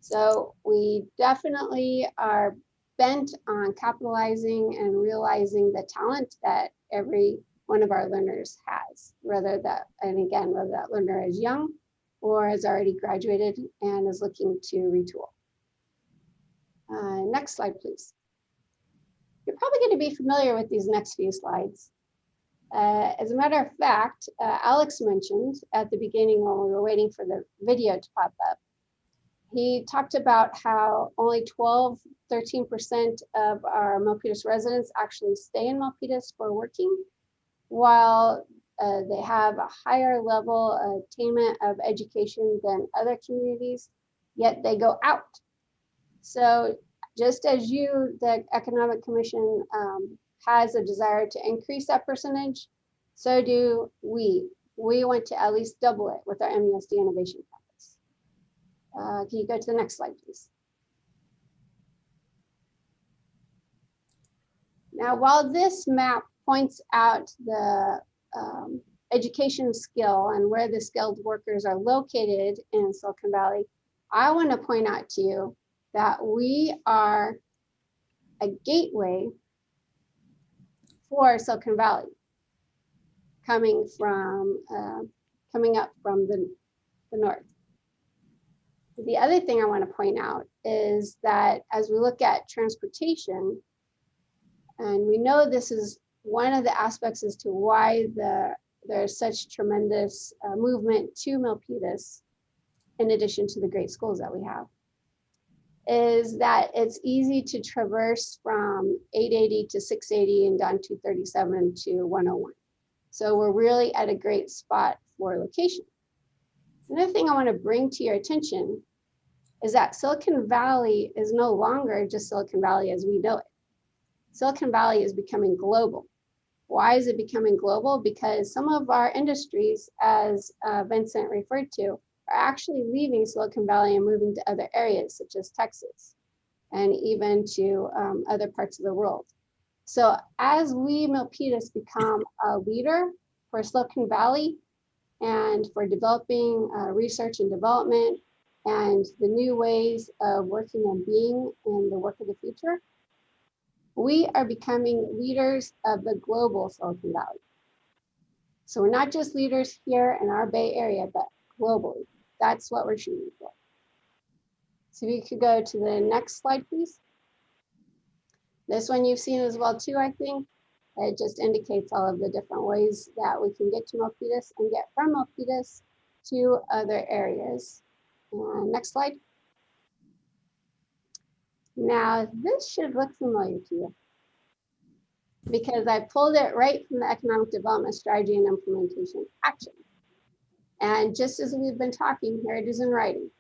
Speaker 14: So we definitely are bent on capitalizing and realizing the talent that every one of our learners has, whether that learner is young or has already graduated and is looking to retool. Next slide, please. You're probably going to be familiar with these next few slides. As a matter of fact, Alex mentioned at the beginning when we were waiting for the video to pop up, he talked about how only 13% of our Milpitas residents actually stay in Milpitas for working, while they have a higher level attainment of education than other communities, yet they go out So just as you, the Economic Commission has a desire to increase that percentage, so do we. We want to at least double it with our MUSD Innovation Campus. Can you go to the next slide, please? Now, while this map points out the education skill and where the skilled workers are located in Silicon Valley, I want to point out to you that we are a gateway for Silicon Valley, coming up from the north. The other thing I want to point out is that as we look at transportation, and we know this is one of the aspects as to why there's such tremendous movement to Milpitas, in addition to the great schools that we have, is that it's easy to traverse from 880 to 680 and down 237 to 101. So we're really at a great spot for location. Another thing I want to bring to your attention is that Silicon Valley is no longer just Silicon Valley as we know it. Silicon Valley is becoming global. Why is it becoming global? Because some of our industries, as Vincent referred to, are actually leaving Silicon Valley and moving to other areas such as Texas and even to other parts of the world. So as we Milpitas become a leader for Silicon Valley and for developing research and development and the new ways of working and being in the work of the future, we are becoming leaders of the global Silicon Valley. So we're not just leaders here in our Bay Area, but globally. That's what we're shooting for. So if you could go to the next slide, please. This one you've seen as well too, I think. It just indicates all of the different ways that we can get to Milpitas and get from Milpitas to other areas. Next slide. Now, this should look familiar to you because I pulled it right from the Economic Development Strategy and Implementation Action. And just as we've been talking, here it is in writing.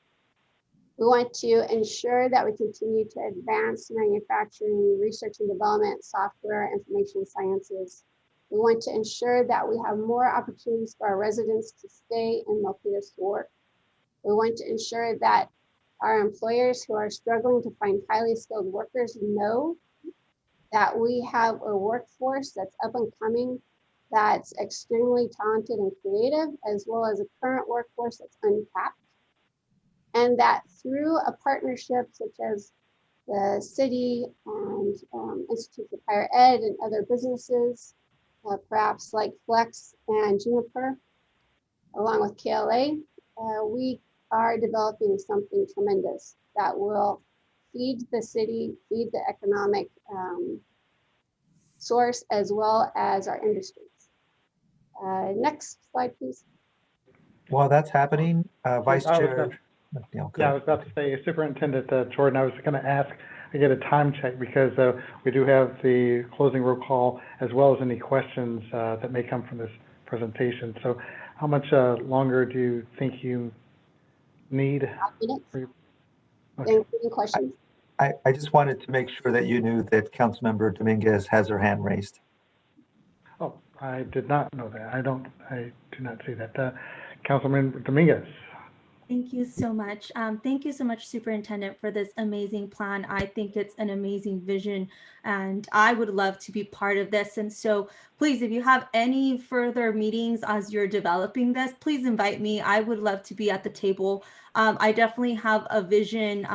Speaker 14: We want to ensure that we continue to advance manufacturing, research and development, software, information sciences. We want to ensure that we have more opportunities for our residents to stay in Milpitas to work. We want to ensure that our employers who are struggling to find highly skilled workers know that we have a workforce that's up and coming, that's extremely talented and creative, as well as a current workforce that's untapped. And that through a partnership such as the city and Institutes of Higher Ed and other businesses, perhaps like Flex and Juniper, along with KLA, we are developing something tremendous that will feed the city, feed the economic source, as well as our industries. Next slide, please.
Speaker 1: While that's happening, Vice Chair.
Speaker 4: Yeah, I was about to say, Superintendent Jordan, I was going to ask to get a time check because we do have the closing roll call as well as any questions that may come from this presentation. So how much longer do you think you need?
Speaker 14: 5 minutes.
Speaker 4: Okay.
Speaker 14: Any questions?
Speaker 1: I just wanted to make sure that you knew that Councilmember Dominguez has her hand raised.
Speaker 4: Oh, I did not know that. I do not see that. Councilman Dominguez.
Speaker 7: Thank you so much. Thank you so much, Superintendent, for this amazing plan. I think it's an amazing vision, and I would love to be part of this. And so please, if you have any further meetings as you're developing this, please invite me. I would love to be at the table. I definitely have a vision.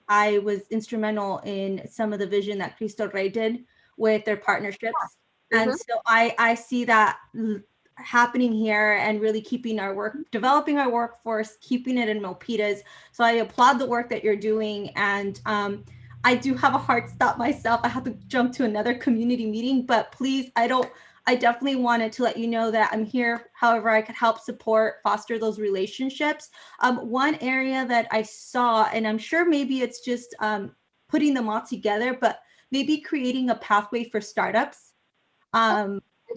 Speaker 7: I was instrumental in some of the vision that Cristo Rey did with their partnerships. And so I see that happening here and really keeping our work, developing our workforce, keeping it in Milpitas. So I applaud the work that you're doing. And I do have a hard stop myself. I have to jump to another community meeting, but please, I definitely wanted to let you know that I'm here. However, I could help support, foster those relationships. One area that I saw, and I'm sure maybe it's just putting them all together, but maybe creating a pathway for startups.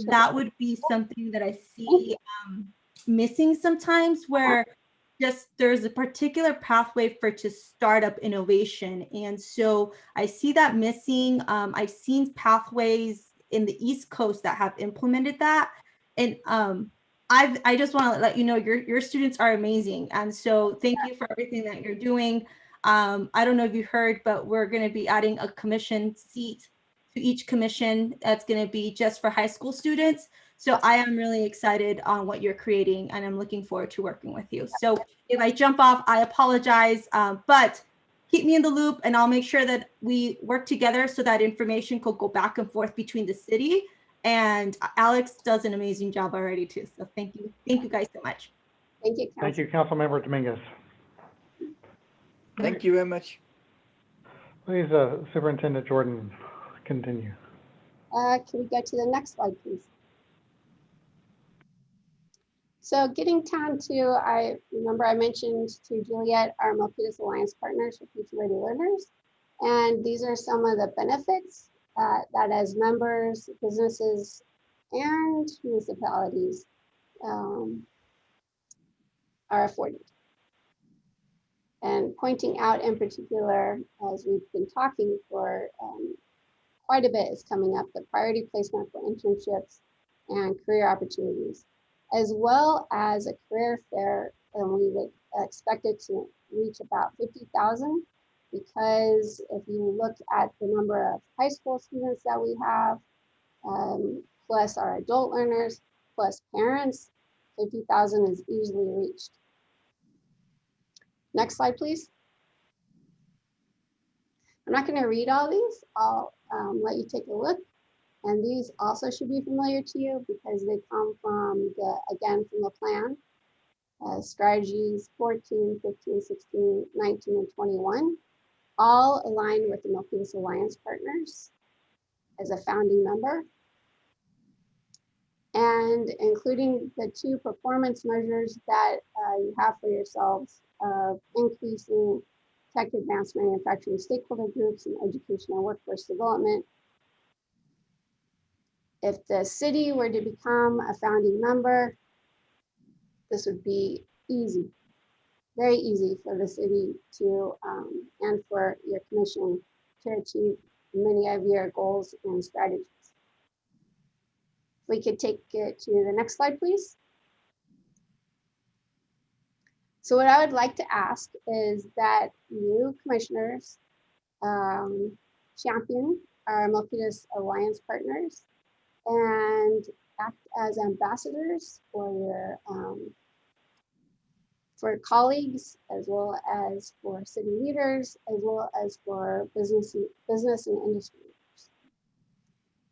Speaker 7: That would be something that I see missing sometimes, where just there's a particular pathway for to startup innovation. And so I see that missing. I've seen pathways in the East Coast that have implemented that. And I just want to let you know your students are amazing. And so thank you for everything that you're doing. I don't know if you heard, but we're going to be adding a commission seat to each commission that's going to be just for high school students. So I am really excited on what you're creating, and I'm looking forward to working with you. So if I jump off, I apologize, but keep me in the loop, and I'll make sure that we work together so that information could go back and forth between the city. And Alex does an amazing job already too. So thank you. Thank you guys so much.
Speaker 14: Thank you,
Speaker 4: Thank you, Councilmember Dominguez.
Speaker 9: Thank you very much.
Speaker 4: Please, Superintendent Jordan, continue.
Speaker 14: Can we go to the next slide, please? So getting down to, I remember I mentioned to Juliet, our Milpitas Alliance partners for Future Ready Learners. And these are some of the benefits that as members, businesses, and municipalities are afforded. And pointing out in particular, as we've been talking for quite a bit is coming up, the priority placement for internships and career opportunities, as well as a career fair, and we would expect it to reach about 50,000, because if you look at the number of high school students that we have, plus our adult learners, plus parents, 50,000 is easily reached. Next slide, please. I'm not going to read all these. I'll let you take a look. And these also should be familiar to you because they come from again, from the plan. Strategies 14, 15, 16, 19, and 21, all aligned with the Milpitas Alliance partners as a founding member. And including the 2 performance measures that you have for yourselves of increasing tech advanced manufacturing stakeholder groups and education and workforce development. If the city were to become a founding member, this would be easy, very easy for the city to, and for your commission to achieve many of your goals and strategies. If we could take it to the next slide, please. So what I would like to ask is that you commissioners champion our Milpitas Alliance partners and act as ambassadors for your for colleagues, as well as for city leaders, as well as for business and industry leaders.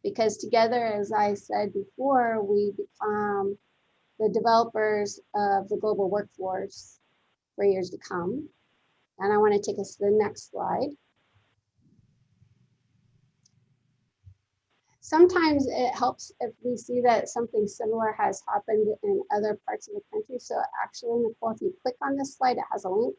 Speaker 14: Because together, as I said before, we become the developers of the global workforce for years to come. And I want to take us to the next slide. Sometimes it helps if we see that something similar has happened in other parts of the country. So actually, Nicole, if you click on this slide, it has a link.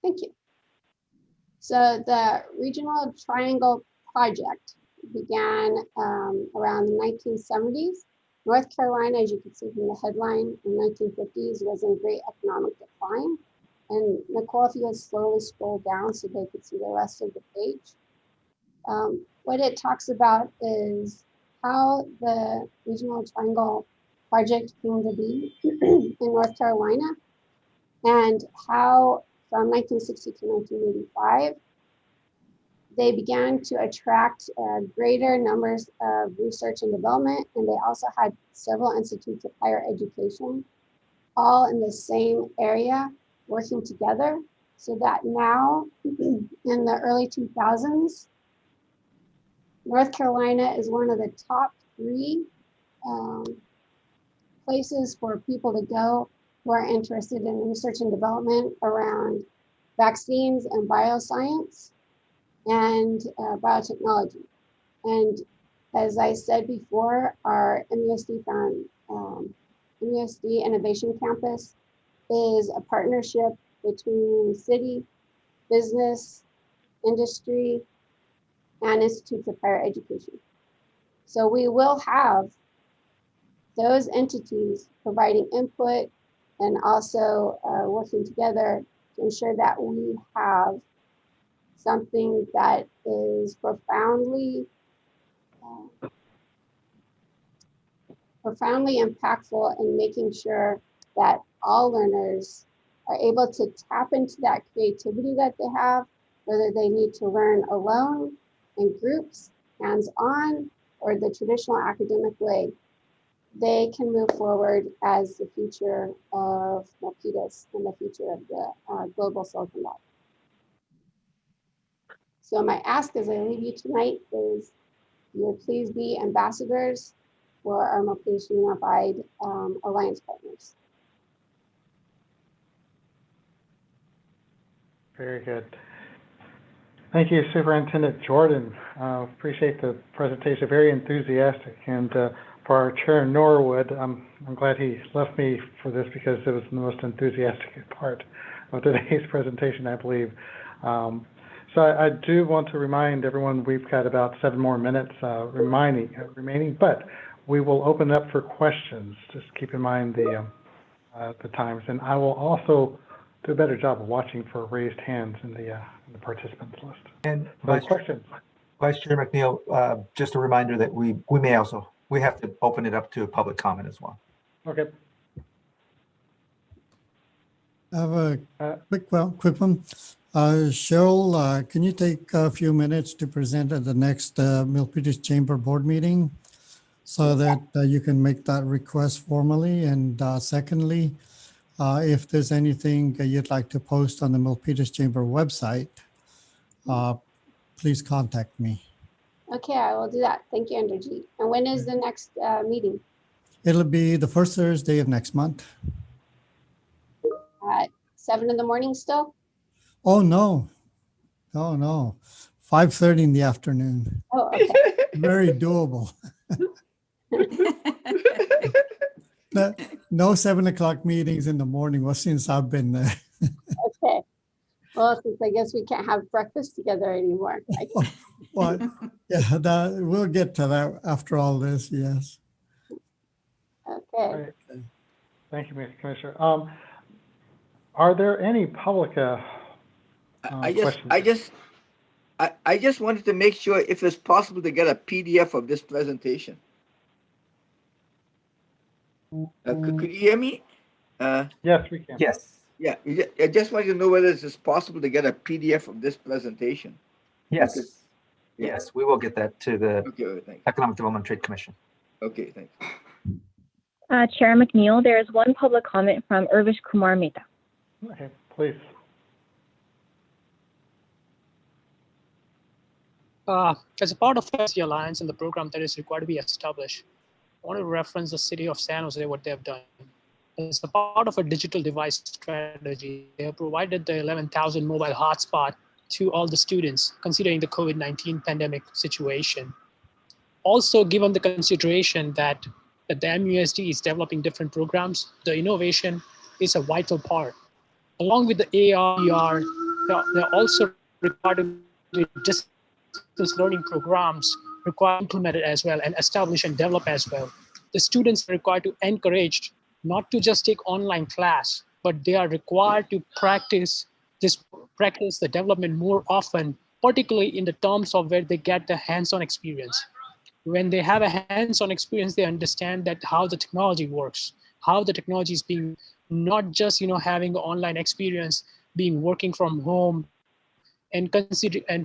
Speaker 14: Thank you. So the Regional Triangle Project began around the 1970s. North Carolina, as you can see from the headline, in the 1950s was in great economic decline. And Nicole, if you would slowly scroll down so they could see the rest of the page. What it talks about is how the Regional Triangle Project came to be in North Carolina, and how from 1960 to 1985, they began to attract greater numbers of research and development, and they also had several institutes of higher education, all in the same area, working together, so that now, in the early 2000s, North Carolina is one of the top 3 places for people to go who are interested in research and development around vaccines and bioscience and biotechnology. And as I said before, our MUSD Innovation Campus is a partnership between city, business, industry, and institutes of higher education. So we will have those entities providing input and also working together to ensure that we have something that is profoundly impactful in making sure that all learners are able to tap into that creativity that they have, whether they need to learn alone, in groups, hands-on, or the traditional academic way. They can move forward as the future of Milpitas and the future of the global Silicon Valley. So my ask as I leave you tonight is you would please be ambassadors for our Milpitas Unified Alliance partners.
Speaker 4: Very good. Thank you, Superintendent Jordan. Appreciate the presentation, very enthusiastic. And for our chair, Norwood, I'm glad he left me for this because it was the most enthusiastic part of today's presentation, I believe. So I do want to remind everyone we've got about 7 more minutes remaining, but we will open up for questions. Just keep in mind the times, and I will also do a better job of watching for raised hands in the participants list.
Speaker 1: And
Speaker 4: questions.
Speaker 1: Vice Chair McNeil, just a reminder that we have to open it up to a public comment as well.
Speaker 4: Okay.
Speaker 10: I have a quick one. Cheryl, can you take a few minutes to present at the next Milpitas Chamber Board meeting so that you can make that request formally? And secondly, if there's anything you'd like to post on the Milpitas Chamber website, please contact me.
Speaker 14: Okay, I will do that. Thank you, Enderjeet. And when is the next meeting?
Speaker 10: It'll be the first Thursday of next month.
Speaker 14: At 7 in the morning still?
Speaker 10: Oh, no. 5:30 in the afternoon.
Speaker 14: Oh, okay.
Speaker 10: Very doable. No 7 o'clock meetings in the morning. Well, since I've been there.
Speaker 14: Okay. Well, since I guess we can't have breakfast together anymore.
Speaker 10: Well, yeah, we'll get to that after all this. Yes.
Speaker 14: Okay.
Speaker 4: Right. Thank you, Mr. Commissioner. Are there any public questions?
Speaker 9: I just wanted to make sure if it's possible to get a PDF of this presentation. Could you hear me?
Speaker 4: Yes, we can.
Speaker 1: Yes.
Speaker 9: Yeah, I just wanted to know whether it's possible to get a PDF of this presentation.
Speaker 1: Yes.
Speaker 9: Because,
Speaker 1: yes, we will get that to the Economic Development Trade Commission.
Speaker 9: Okay, thanks.
Speaker 3: Chair McNeil, there is one public comment from Urvish Kumar Mehta.
Speaker 4: Okay, please.
Speaker 11: As a part of the Alliance and the program that is required to be established, I want to reference the city of San Jose, what they have done. As a part of a digital device strategy, they have provided the 11,000 mobile hotspot to all the students, considering the COVID-19 pandemic situation. Also, given the consideration that the MUSD is developing different programs, the innovation is a vital part. Along with the AR, VR, they're also required to do distance learning programs required implemented as well and establish and develop as well. The students are required to encourage not to just take online class, but they are required to practice the development more often, particularly in the terms of where they get the hands-on experience. When they have a hands-on experience, they understand that how the technology works, how the technology is being, not just having an online experience, being working from home, and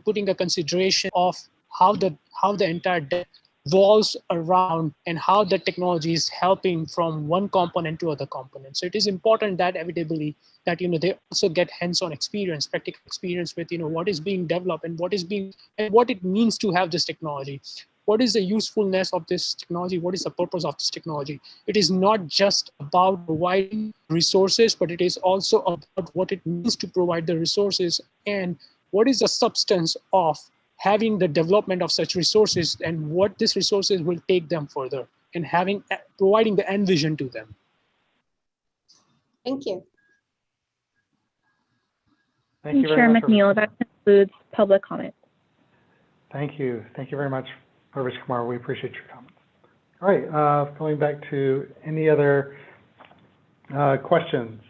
Speaker 11: putting a consideration of how the entire day revolves around and how the technology is helping from one component to other component. So it is important that evitably that they also get hands-on experience, practical experience with what is being developed and what it means to have this technology. What is the usefulness of this technology? What is the purpose of this technology? It is not just about providing resources, but it is also about what it means to provide the resources and what is the substance of having the development of such resources and what these resources will take them further and providing the end vision to them.
Speaker 14: Thank you.
Speaker 4: Thank you very
Speaker 3: Chair
Speaker 4: much.
Speaker 3: McNeil, that's concludes public comment.
Speaker 4: Thank you. Thank you very much, Parvish Kumar. We appreciate your comments. All right, going back to any other questions?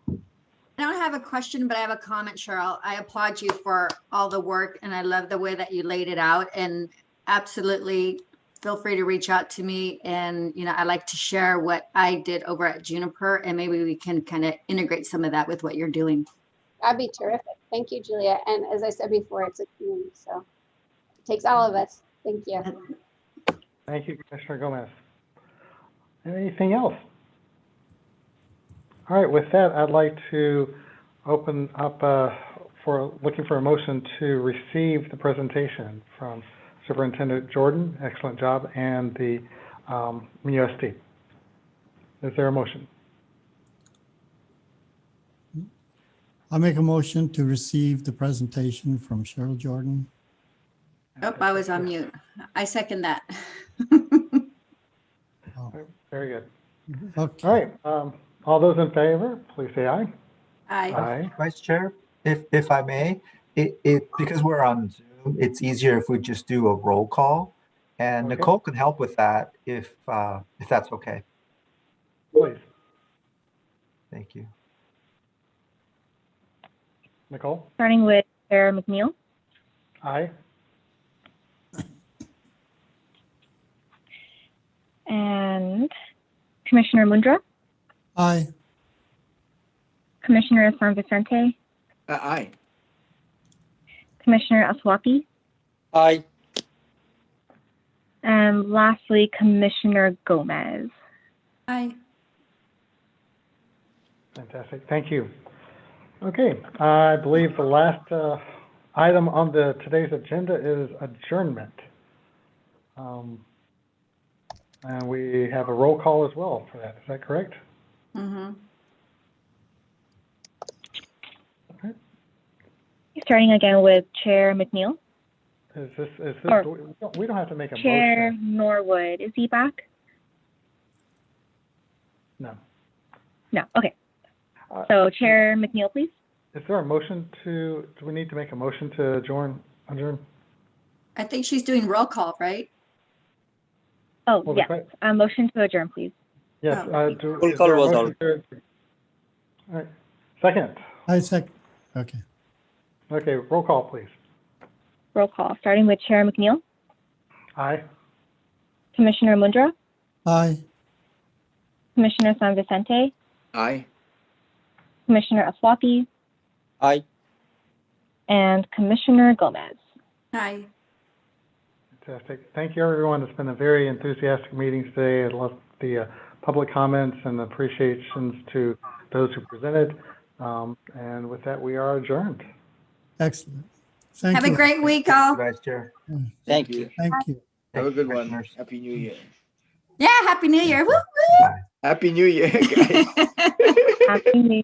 Speaker 6: I don't have a question, but I have a comment, Cheryl. I applaud you for all the work and I love the way that you laid it out, and absolutely feel free to reach out to me. And, you know, I like to share what I did over at Juniper, and maybe we can kind of integrate some of that with what you're doing.
Speaker 14: That'd be terrific. Thank you, Julia. And as I said before, it's a team, so it takes all of us. Thank you.
Speaker 4: Thank you, Commissioner Gomez. Anything else? All right, with that, I'd like to open up looking for a motion to receive the presentation from Superintendent Jordan. Excellent job, and the MUSD. Is there a motion?
Speaker 10: I make a motion to receive the presentation from Cheryl Jordan.
Speaker 6: Oh, I was on mute. I second that.
Speaker 4: Very good.
Speaker 10: Okay.
Speaker 4: All right. All those in favor, please say aye.
Speaker 6: Aye.
Speaker 4: Aye.
Speaker 1: Vice Chair, if I may, because we're on Zoom, it's easier if we just do a roll call, and
Speaker 4: Okay.
Speaker 1: Nicole can help with that if that's okay.
Speaker 4: Please,
Speaker 1: Thank you.
Speaker 4: Nicole.
Speaker 3: Starting with Chair McNeil,
Speaker 4: Aye.
Speaker 3: and Commissioner Mundra,
Speaker 10: Aye.
Speaker 3: Commissioner San Vicente,
Speaker 9: Aye.
Speaker 3: Commissioner Aswaki,
Speaker 2: Aye.
Speaker 3: and lastly, Commissioner Gomez.
Speaker 6: Aye.
Speaker 4: Fantastic. Thank you. Okay, I believe the last item on today's agenda is adjournment. And we have a roll call as well for that. Is that correct?
Speaker 6: Mm-hmm.
Speaker 4: Okay.
Speaker 3: Starting again with Chair McNeil.
Speaker 4: Is this
Speaker 3: Or
Speaker 4: we don't have to make a
Speaker 3: Chair
Speaker 4: motion.
Speaker 3: Norwood, is he back?
Speaker 4: No.
Speaker 3: No, okay. So Chair McNeil, please.
Speaker 4: Is there a motion do we need to make a motion to adjourn?
Speaker 6: I think she's doing roll call, right?
Speaker 3: Oh,
Speaker 4: Well,
Speaker 3: yes. A motion to adjourn, please.
Speaker 4: Yes.
Speaker 2: Roll
Speaker 4: Is
Speaker 2: call
Speaker 4: there a
Speaker 2: was
Speaker 4: motion to- All right. Second.
Speaker 10: I second. Okay.
Speaker 4: Okay, roll call, please.
Speaker 3: Roll call, starting with Chair McNeil,
Speaker 4: Aye.
Speaker 3: Commissioner Mundra,
Speaker 10: Aye.
Speaker 3: Commissioner San Vicente,
Speaker 9: Aye.
Speaker 3: Commissioner Aswaki,
Speaker 2: Aye.
Speaker 3: and Commissioner Gomez.
Speaker 6: Aye.
Speaker 4: Fantastic. Thank you, everyone. It's been a very enthusiastic meeting today. I love the public comments and appreciations to those who presented. And with that, we are adjourned.
Speaker 10: Excellent. Thank
Speaker 6: Have
Speaker 10: you.
Speaker 6: a great week, all.
Speaker 1: Vice Chair.
Speaker 2: Thank you.
Speaker 10: Thank you.
Speaker 9: Have a good one. Happy New Year.
Speaker 6: Yeah, Happy New Year. Woo, woo.
Speaker 9: Happy New Year, guys.
Speaker 3: Happy New